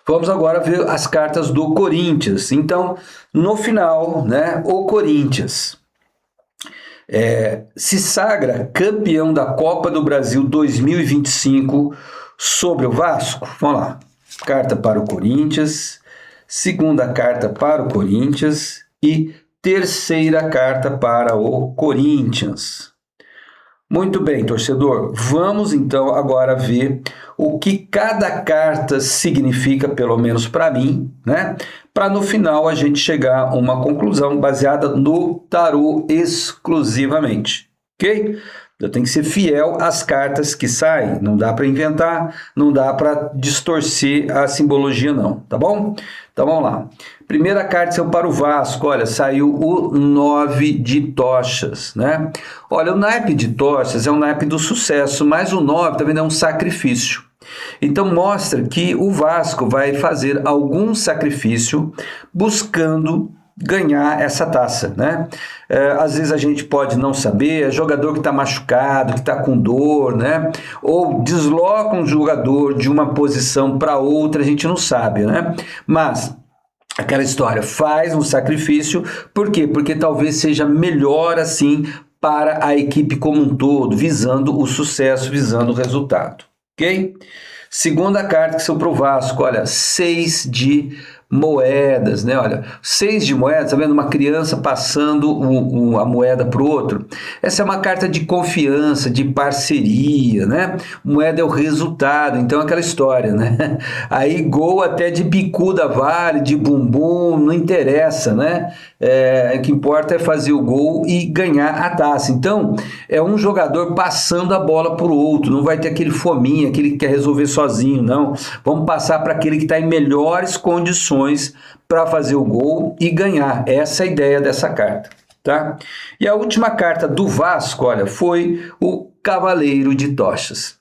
Vamos agora ver as cartas do Corinthians. Então, no final, né, o Corinthians se sagra campeão da Copa do Brasil 2025 sobre o Vasco. Vamos lá, carta para o Corinthians, segunda carta para o Corinthians e terceira carta para o Corinthians. Muito bem, torcedor. Vamos então agora ver o que cada carta significa, pelo menos para mim, né? Para no final a gente chegar a uma conclusão baseada no tarô exclusivamente, ok? Eu tenho que ser fiel às cartas que saem. Não dá para inventar, não dá para distorcer a simbologia, não. Tá bom? Então vamos lá. Primeira carta saiu para o Vasco. Olha, saiu o 9 de tochas, né? Olha, o naipe de tochas é um naipe do sucesso, mas o 9 também é um sacrifício. Então mostra que o Vasco vai fazer algum sacrifício buscando ganhar essa taça, né? Às vezes a gente pode não saber, é jogador que está machucado, que está com dor, né? Ou desloca um jogador de uma posição para outra, a gente não sabe, né? Mas aquela história, faz um sacrifício, por quê? Porque talvez seja melhor assim para a equipe como um todo, visando o sucesso, visando o resultado, ok? Segunda carta que saiu para o Vasco, olha, 6 de moedas, né? Olha, 6 de moedas, tá vendo? Uma criança passando a moeda para o outro. Essa é uma carta de confiança, de parceria, né? Moeda é o resultado, então é aquela história, né? Aí gol até de bicuda vale, de bumbum, não interessa, né? O que importa é fazer o gol e ganhar a taça. Então, é um jogador passando a bola para o outro, não vai ter aquele fominha, aquele que quer resolver sozinho, não. Vamos passar para aquele que está em melhores condições para fazer o gol e ganhar. Essa é a ideia dessa carta, tá? E a última carta do Vasco, olha, foi o Cavaleiro de Tochas.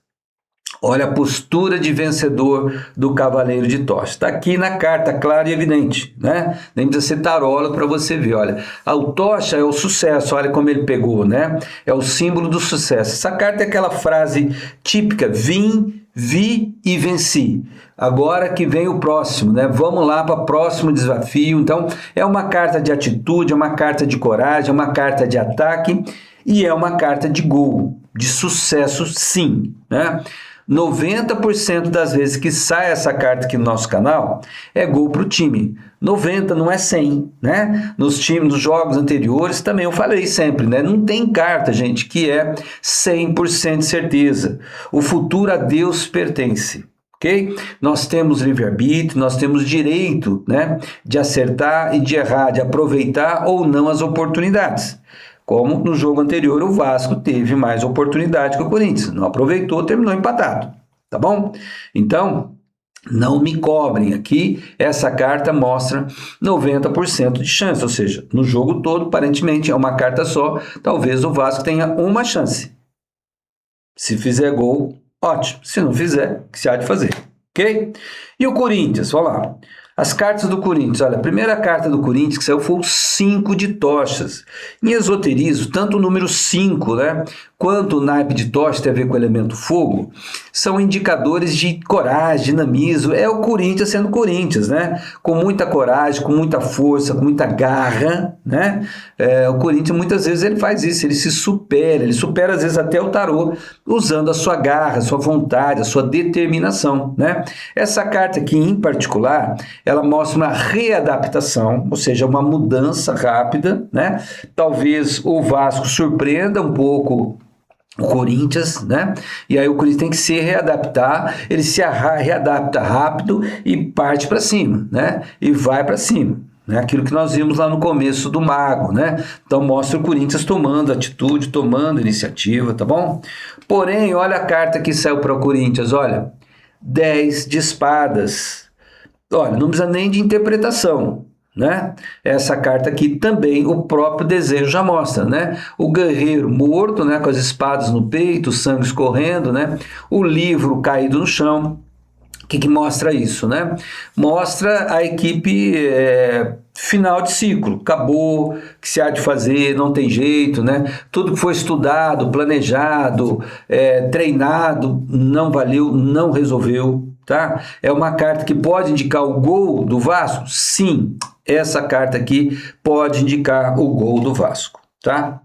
Olha a postura de vencedor do Cavaleiro de Tochas. Está aqui na carta, claro e evidente, né? Nem precisa ser tarólogo para você ver, olha. O tocha é o sucesso, olha como ele pegou, né? É o símbolo do sucesso. Essa carta é aquela frase típica, vim, vi e venci. Agora que vem o próximo, né? Vamos lá para o próximo desafio. Então, é uma carta de atitude, é uma carta de coragem, é uma carta de ataque e é uma carta de gol, de sucesso, sim, né? 90% das vezes que sai essa carta aqui no nosso canal é gol para o time. 90 não é 100, né? Nos jogos anteriores também eu falei sempre, né? Não tem carta, gente, que é 100% de certeza. O futuro a Deus pertence. Okay? Nós temos livre-arbítrio, nós temos direito, né, de acertar e de errar, de aproveitar ou não as oportunidades. Como no jogo anterior o Vasco teve mais oportunidade que o Corinthians. Não aproveitou, terminou empatado. Tá bom? Então, não me cobrem aqui. Essa carta mostra 90% de chance. Ou seja, no jogo todo, aparentemente, é uma carta só. Talvez o Vasco tenha uma chance. Se fizer gol, ótimo. Se não fizer, o que se há de fazer? Ok? E o Corinthians? Vamos lá. As cartas do Corinthians, olha, a primeira carta do Corinthians que saiu foi o 5 de tochas. Em esoterismo, tanto o número 5, né, quanto o naipe de tocha, tem a ver com o elemento fogo, são indicadores de coragem, dinamismo. É o Corinthians sendo Corinthians, né? Com muita coragem, com muita força, com muita garra, né? O Corinthians muitas vezes ele faz isso, ele supera às vezes até o tarô, usando a sua garra, a sua vontade, a sua determinação, né? Essa carta aqui em particular, ela mostra uma readaptação, ou seja, uma mudança rápida, né? Talvez o Vasco surpreenda um pouco o Corinthians, né? E aí o Corinthians tem que se readaptar, ele se readapta rápido e parte para cima, né? E vai para cima, né? Aquilo que nós vimos lá no começo do Mago, né? Então mostra o Corinthians tomando atitude, tomando iniciativa, tá bom? Porém, olha a carta que saiu para o Corinthians, olha, 10 de espadas. Olha, não precisa nem de interpretação, né? Essa carta aqui também o próprio desenho já mostra, né? O guerreiro morto, né, com as espadas no peito, o sangue escorrendo, né? O livro caído no chão. O que mostra isso, né? Mostra a equipe final de ciclo, acabou, que se há de fazer, não tem jeito, né? Tudo que foi estudado, planejado, treinado, não valeu, não resolveu, tá? É uma carta que pode indicar o gol do Vasco? Sim, essa carta aqui pode indicar o gol do Vasco, tá?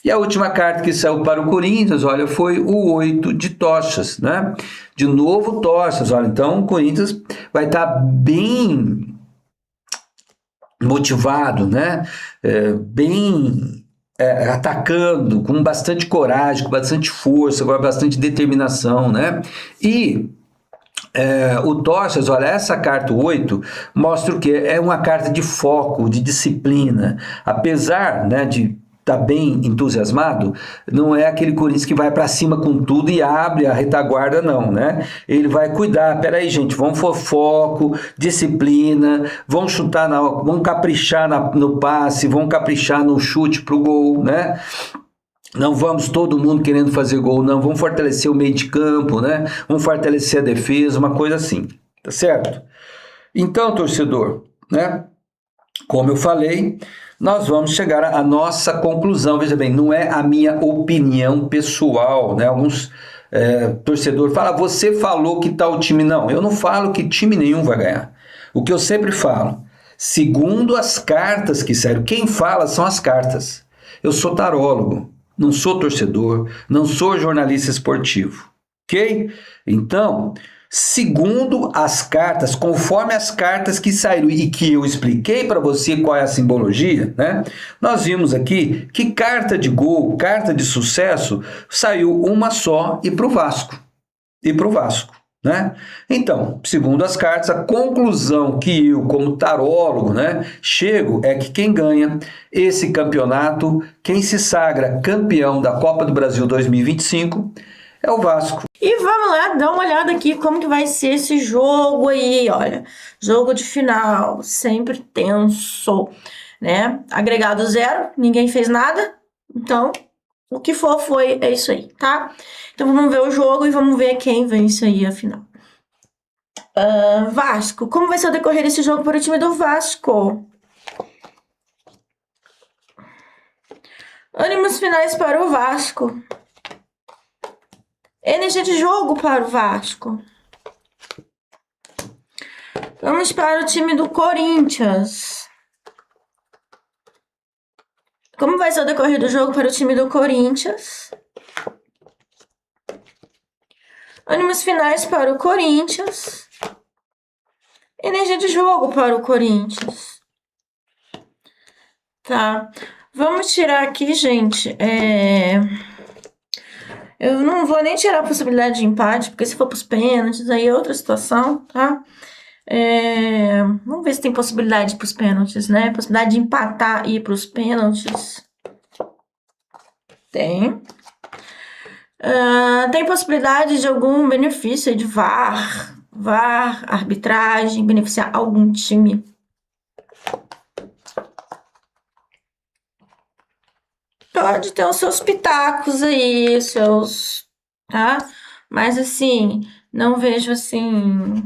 E a última carta que saiu para o Corinthians, olha, foi o 8 de tochas, né? De novo tochas, olha, então o Corinthians vai estar bem motivado, né? Atacando com bastante coragem, com bastante força, com bastante determinação, né? E o tochas, olha, essa carta 8 mostra o que? É uma carta de foco, de disciplina. Apesar, né, de tá bem entusiasmado, não é aquele Corinthians que vai para cima com tudo e abre a retaguarda, não, né? Ele vai cuidar, peraí, gente, vamos for foco, disciplina, vamos chutar, vamos caprichar no passe, vamos caprichar no chute pro gol, né? Não vamos todo mundo querendo fazer gol, não, vamos fortalecer o meio de campo, né? Vamos fortalecer a defesa, uma coisa assim, tá certo? Então, torcedor, né? Como eu falei, nós vamos chegar à nossa conclusão. Veja bem, não é a minha opinião pessoal, né? Alguns torcedores falam, você falou que tal time. Não, eu não falo que time nenhum vai ganhar. O que eu sempre falo, segundo as cartas que saíram, quem fala são as cartas. Eu sou tarólogo, não sou torcedor, não sou jornalista esportivo, ok? Então, segundo as cartas, conforme as cartas que saíram e que eu expliquei para você qual é a simbologia, né? Nós vimos aqui que carta de gol, carta de sucesso, saiu uma só e para o Vasco. Né? Então, segundo as cartas, a conclusão que eu, como tarólogo, né, chego é que quem ganha esse campeonato, quem se sagra campeão da Copa do Brasil 2025 é o Vasco. E vamos lá, dar uma olhada aqui como que vai ser esse jogo aí, olha. Jogo de final, sempre tenso, né? Agregado 0, ninguém fez nada, então o que for foi, é isso aí, tá? Então vamos ver o jogo e vamos ver quem vence aí a final. Vasco, como vai ser o decorrer desse jogo para o time do Vasco? Ânimos finais para o Vasco. Energia de jogo para o Vasco. Vamos para o time do Corinthians. Como vai ser o decorrer do jogo para o time do Corinthians? Ânimos finais para o Corinthians. Energia de jogo para o Corinthians. Tá. Vamos tirar aqui, gente. Eu não vou nem tirar a possibilidade de empate, porque se for para os pênaltis, aí é outra situação, tá? Vamos ver se tem possibilidade para os pênaltis, né? Possibilidade de empatar e ir para os pênaltis. Tem. Tem possibilidade de algum benefício aí de VAR, arbitragem, beneficiar algum time. Pode ter os seus pitacos aí, tá? Mas assim, não vejo assim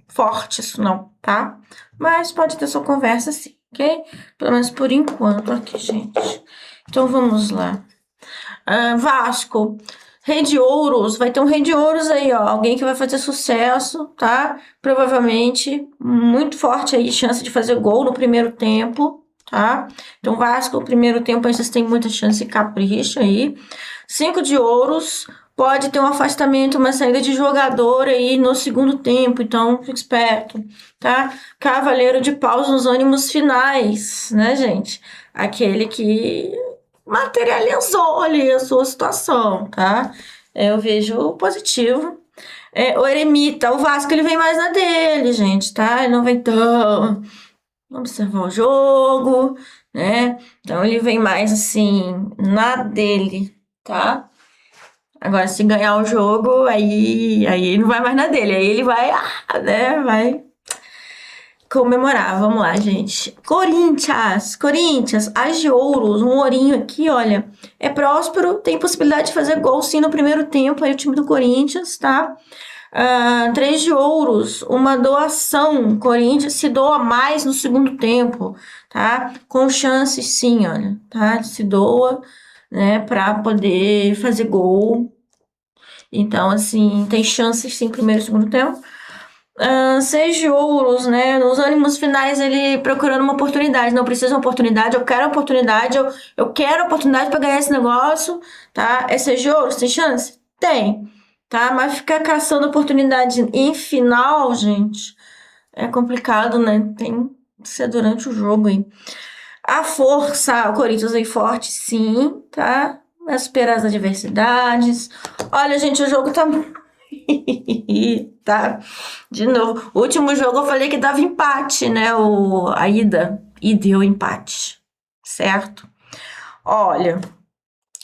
forte isso não, tá? Mas pode ter sua conversa sim, ok? Pelo menos por enquanto aqui, gente. Então vamos lá. Vasco, Rei de Ouros, vai ter um Rei de Ouros aí, ó. Alguém que vai fazer sucesso, tá? Provavelmente, muito forte aí, chance de fazer gol no primeiro tempo, tá? Então, Vasco, no primeiro tempo, aí vocês têm muita chance de capricho aí. 5 de Ouros, pode ter um afastamento, uma saída de jogador aí no segundo tempo, então fique esperto, tá? Cavaleiro de Paus nos ânimos finais, né, gente? Aquele que materializou ali a sua situação, tá? Eu vejo positivo. O Eremita, o Vasco, ele vem mais na dele, gente, tá? Ele não vem tão observar o jogo, né? Então, ele vem mais, assim, na dele, tá? Agora, se ganhar o jogo, aí ele não vai mais na dele. Aí ele vai, né? Vai comemorar. Vamos lá, gente. Corinthians, As de Ouros, um ourinho aqui, olha. É próspero, tem possibilidade de fazer gol sim no primeiro tempo, aí o time do Corinthians, tá? 3 de Ouros, uma doação. Corinthians se doa mais no segundo tempo, tá? Com chances sim, olha, tá? Se doa, né, pra poder fazer gol. Então, assim, tem chances sim, primeiro e segundo tempo. 6 de Ouros, né? Nos ânimos finais, ele procurando uma oportunidade. Não precisa de uma oportunidade, eu quero a oportunidade, eu quero a oportunidade para ganhar esse negócio, tá? 6 de Ouros, tem chance? Tem, tá? Mas ficar caçando oportunidade em final, gente, é complicado, né? Tem que ser durante o jogo aí. A força, o Corinthians aí forte, sim, tá? Vai superar as adversidades. Olha, gente, o jogo tá... tá? De novo, o último jogo eu falei que dava empate, né? A ida e deu empate, certo? Olha,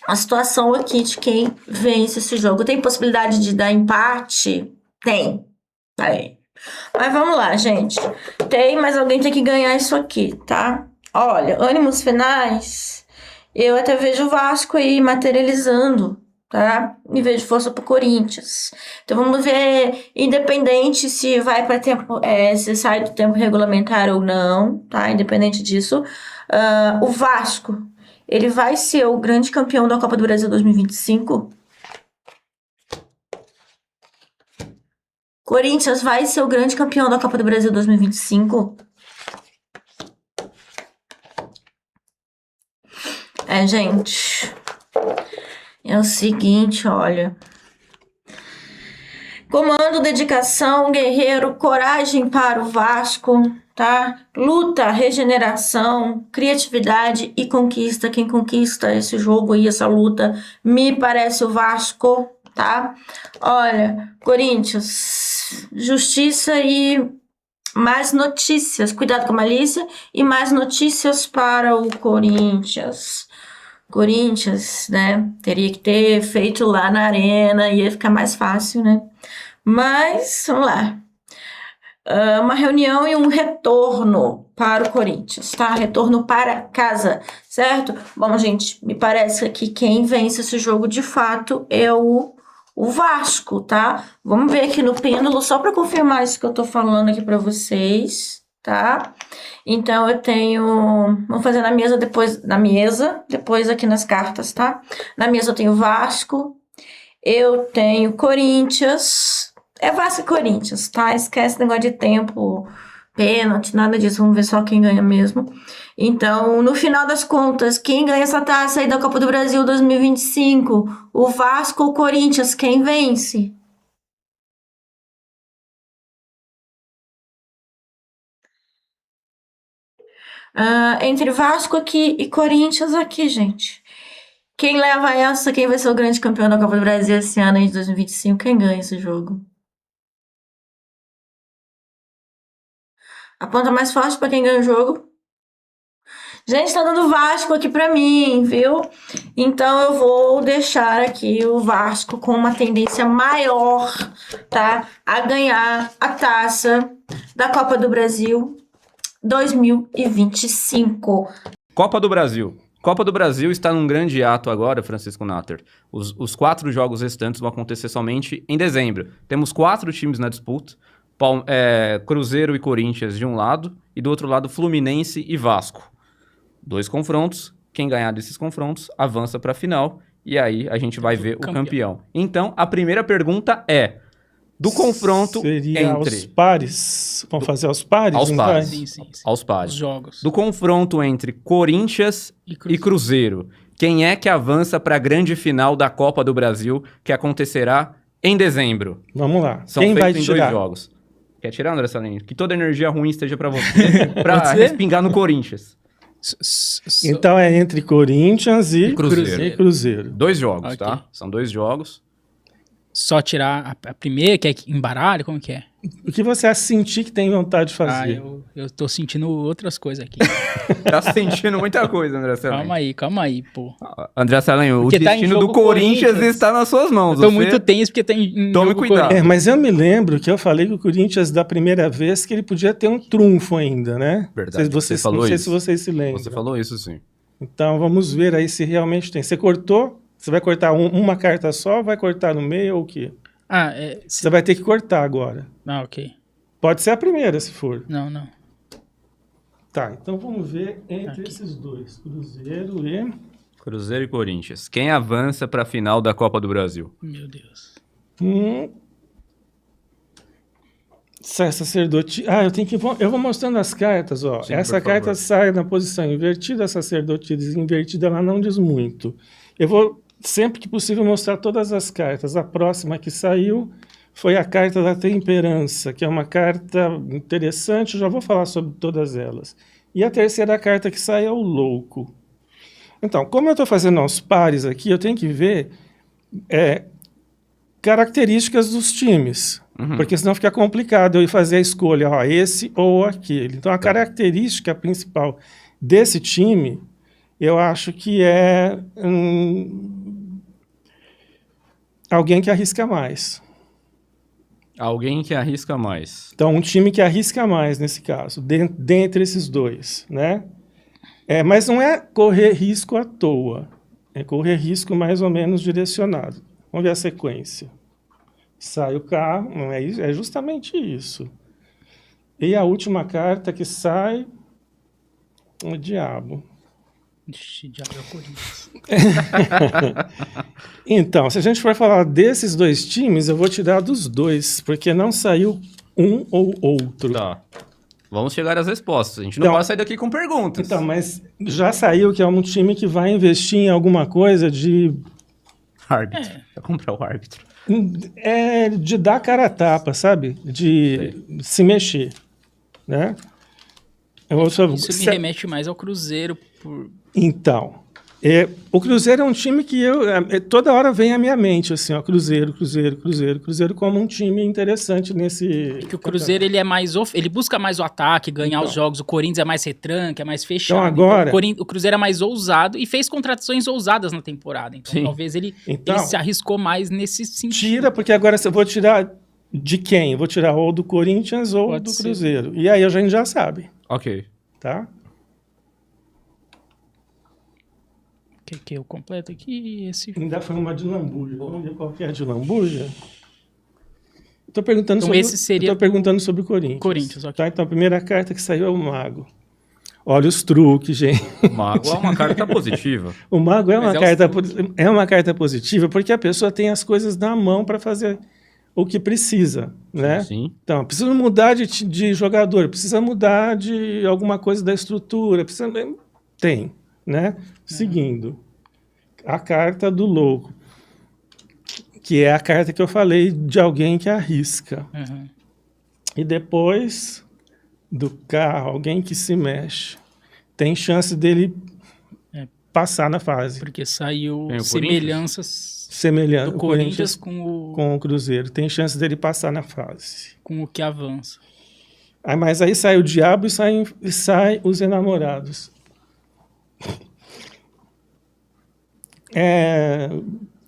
a situação aqui de quem vence esse jogo. Tem possibilidade de dar empate? Tem. Aí. Mas vamos lá, gente. Tem, mas alguém tem que ganhar isso aqui, tá? Olha, ânimos finais, eu até vejo o Vasco aí materializando, tá? E vejo força pro Corinthians. Então vamos ver, independente se vai para tempo, se sai do tempo regulamentar ou não, tá? Independente disso, o Vasco, ele vai ser o grande campeão da Copa do Brasil 2025? Corinthians vai ser o grande campeão da Copa do Brasil 2025? Gente, é o seguinte, olha. Comando, dedicação, guerreiro, coragem para o Vasco, tá? Luta, regeneração, criatividade e conquista. Quem conquista esse jogo e essa luta me parece o Vasco, tá? Olha, Corinthians, justiça e mais notícias. Cuidado com a malícia e mais notícias para o Corinthians. Corinthians, né? Teria que ter feito lá na arena, ia ficar mais fácil, né? Mas, vamos lá. Uma reunião e um retorno para o Corinthians, tá? Retorno para casa, certo? Bom, gente, me parece que quem vence esse jogo de fato é o Vasco, tá? Vamos ver aqui no pêndulo, só para confirmar isso que eu tô falando aqui para vocês, tá? Então, eu tenho... Vamos fazer na mesa, depois aqui nas cartas, tá? Na mesa eu tenho Vasco, eu tenho Corinthians... É Vasco e Corinthians, tá? Esquece o negócio de tempo, pênalti, nada disso. Vamos ver só quem ganha mesmo. Então, no final das contas, quem ganha essa taça aí da Copa do Brasil 2025? O Vasco ou o Corinthians? Quem vence? Entre Vasco aqui e Corinthians aqui, gente. Quem leva essa? Quem vai ser o grande campeão da Copa do Brasil esse ano aí de 2025? Quem ganha esse jogo? A ponta mais forte para quem ganha o jogo. Gente, tá dando Vasco aqui para mim, viu? Então eu vou deixar aqui o Vasco com uma tendência maior, tá? A ganhar a taça da Copa do Brasil 2025. Copa do Brasil. Copa do Brasil está num grande ato agora, Francisco Natter. Os 4 jogos restantes vão acontecer somente em dezembro. Temos 4 times na disputa. Cruzeiro e Corinthians de um lado, e do outro lado Fluminense e Vasco. 2 confrontos, quem ganhar desses confrontos avança para a final, e aí a gente vai ver o campeão. Então, a primeira pergunta é, do confronto seria entre... aos pares? Vamos fazer aos pares? Aos então? pares. Sim. Aos pares. Os jogos. Do confronto entre Corinthians e Cruzeiro, quem é que avança para a grande final da Copa do Brasil, que acontecerá em dezembro? Vamos lá. São Quem vai feitos em tirar? 2 jogos. Quer tirar, André Salini? Que toda energia ruim esteja pra você, pra respingar no Corinthians. Então é entre Corinthians e Cruzeiro. 2 jogos, Ok. tá? São 2 jogos. Só tirar a primeira, que é embaralho? Como que é? O que você sentir que tem vontade de fazer? Eu tô sentindo outras coisas aqui. Tá sentindo muita coisa, André Salini. Calma aí, pô. André Salini, o Porque tá em destino jogo do Corinthians Corinthians. está nas suas mãos. Eu tô muito tenso porque tem Tome cuidado. Mas eu me lembro que eu falei que o Corinthians, da primeira vez, que ele podia ter um trunfo ainda, né? Verdade, Você falou não sei isso. se vocês se lembram. Você falou isso, sim. Então vamos ver aí se realmente tem. Você cortou? Você vai cortar uma carta só ou vai cortar no meio ou o quê? Você vai ter que cortar agora. Ok. Pode ser a primeira, se for. Não. Tá, então vamos ver entre esses dois. Cruzeiro e Corinthians. Quem avança para a final da Copa do Brasil? Meu Deus. Sacerdote. Eu vou mostrando as cartas, ó. Sim, essa por carta favor. sai na posição invertida, a sacerdotisa invertida, ela não diz muito. Eu vou, sempre que possível, mostrar todas as cartas. A próxima que saiu foi a carta da temperança, que é uma carta interessante, eu já vou falar sobre todas elas. E a terceira carta que sai é o louco. Então, como eu estou fazendo aos pares aqui, eu tenho que ver características dos times, porque senão fica complicado eu ir fazer a escolha, esse ou aquele. Então, a característica principal desse time Eu acho que é alguém que arrisca mais. Alguém que arrisca mais. Então, um time que arrisca mais nesse caso, dentre esses dois, né? Mas não é correr risco à toa. É correr risco mais ou menos direcionado. Vamos ver a sequência. Sai o carro, não é isso? É justamente isso. E a última carta que sai, o diabo. Ixi, diabo é o Corinthians. Então, se a gente for falar desses dois times, eu vou tirar dos dois, porque não saiu um ou outro. Tá. Vamos chegar às respostas. A gente não Então- pode sair daqui com perguntas. Então, mas já saiu que é um time que vai investir em alguma coisa de Árbitro. Vai comprar o árbitro. de dar cara a tapa, sabe? De se mexer, né? Isso me remete mais ao Cruzeiro. Então, o Cruzeiro é um time que toda hora vem à minha mente, assim, ó, Cruzeiro como um time interessante nesse... Que o Cruzeiro ele é mais ele busca mais o ataque, ganhar os jogos. O Corinthians é mais retranque, é mais fechado. Então, agora- o Cruzeiro é mais ousado e fez contratações ousadas na temporada. Então Sim. talvez ele Então- se arriscou mais nesse sentido. Tira, porque agora eu vou tirar de quem? Eu vou tirar ou do Corinthians ou Pode do ser. Cruzeiro. E aí a gente já sabe, Ok. tá? Que eu completo aqui esse. Ainda foi uma de lambuja. Vamos ver qual que é a de lambuja? Estou perguntando, Então sobre, esse seria- eu tô perguntando sobre o Corinthians. Corinthians, ok. Tá? Então a primeira carta que saiu é o Mago. Olha os truques, gente. Mago é uma carta positiva. O Mago é Mas uma, é os carta, é uma carta positiva porque a pessoa tem as coisas na mão para fazer o que precisa, né? Sim. Então, precisa mudar de jogador, precisa mudar de alguma coisa da estrutura, precisa... Tem, né? Seguindo. A carta do louco, que é a carta que eu falei de alguém que arrisca. Uhum. E depois do carro, alguém que se mexe. Tem chance dele passar na fase. Porque saiu Tem o semelhanças Semelhante do Corinthians com com o Cruzeiro. Tem chance dele passar na fase. o que avança. Mas aí sai o diabo e sai os enamorados.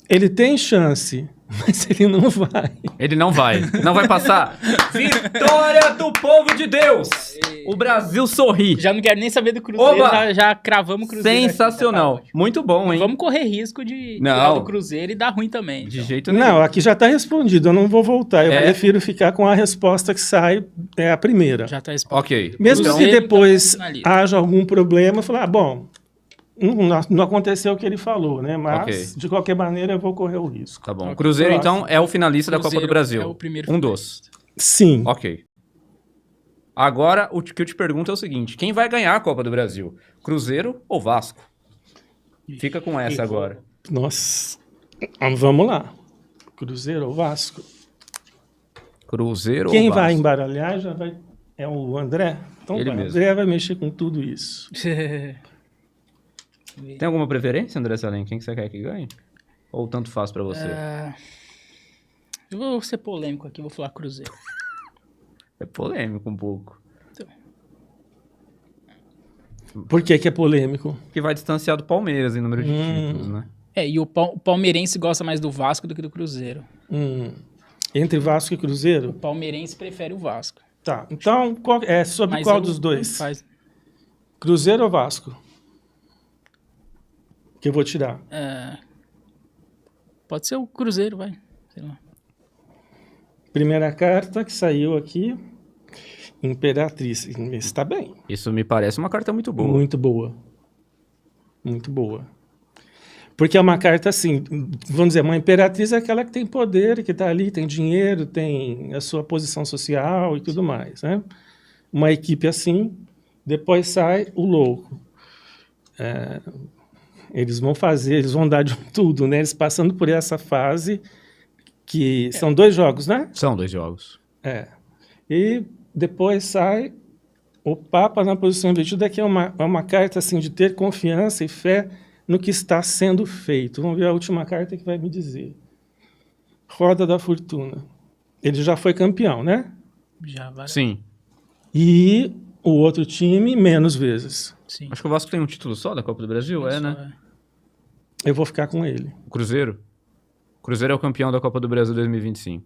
Ele tem chance, mas ele não vai. Ele não vai. Não vai passar. Vitória do povo de Deus! O Brasil sorri. Já não quero nem saber do Cruzeiro, Oba! já cravamos o Cruzeiro. aqui, Sensacional. tá ótimo. Muito bom, hein? Vamos correr risco de Não. tirar do Cruzeiro e dar ruim também. De então. jeito nenhum. Não, aqui já está respondido, eu não vou voltar. Eu É? prefiro ficar com a resposta que sai, a primeira. Já tá exposto. Ok. Mesmo Então- que depois Então, finaliza. haja algum problema, eu falar, bom, não aconteceu o que ele falou, né? Mas, Ok. de qualquer maneira, eu vou correr o risco. Tá bom. Ok. Cruzeiro, então, Próximo. é o finalista da Copa do Cruzeiro Brasil. é o primeiro Um finalista. dos. Sim. Ok. Agora, o que eu te pergunto é o seguinte: quem vai ganhar a Copa do Brasil? Cruzeiro ou Vasco? Fica com essa agora. Nossa. Vamos lá. Cruzeiro ou Vasco? Cruzeiro Quem ou Vasco? vai embaralhar já vai... É o André? Então Ele vai. O mesmo. André vai mexer com tudo isso. Tem alguma preferência, André Salem? Quem que você quer que ganhe? Ou tanto faz pra você? Eu vou ser polêmico aqui, vou falar Cruzeiro. É polêmico um pouco. Por que que é polêmico? Que vai distanciar do Palmeiras em número de títulos, né? E o palmeirense gosta mais do Vasco do que do Cruzeiro. Entre Vasco e Cruzeiro? O palmeirense prefere o Vasco. Tá. Então, sobre Mas qual eu- dos dois? faz- Cruzeiro ou Vasco? Que eu vou tirar. Pode ser o Cruzeiro, vai. Sei lá. Primeira carta que saiu aqui. Imperatriz. Está bem. Isso me parece uma carta muito boa. Muito boa. Muito boa. Porque é uma carta assim, vamos dizer, uma imperatriz é aquela que tem poder, que está ali, tem dinheiro, tem a sua posição social e tudo mais, né? Uma equipe assim, depois sai o louco. Eles vão dar de tudo, né? Eles passando por essa fase, que são 2 jogos, né? São 2 jogos. E depois sai o Papa na posição invertida, que é uma carta assim, de ter confiança e fé no que está sendo feito. Vamos ver a última carta que vai me dizer. Roda da Fortuna. Ele já foi campeão, né? Já vai. Sim. E o outro time, menos vezes. Sim. Acho que o Vasco tem um título só da Copa do Brasil, Só, né? Eu vou ficar com ele. O Cruzeiro. O Cruzeiro é o campeão da Copa do Brasil 2025.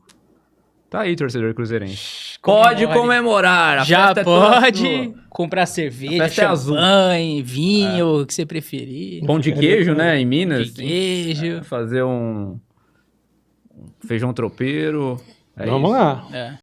Tá aí, torcedor cruzeirense. Pode comemorar! A Já festa é pode toda sua. comprar A cerveja, festa é azul. champanhe, vinho, o que você preferir. Pão de queijo, né? Em Minas. De queijo. Fazer um feijão tropeiro. É Vamos isso. lá. É.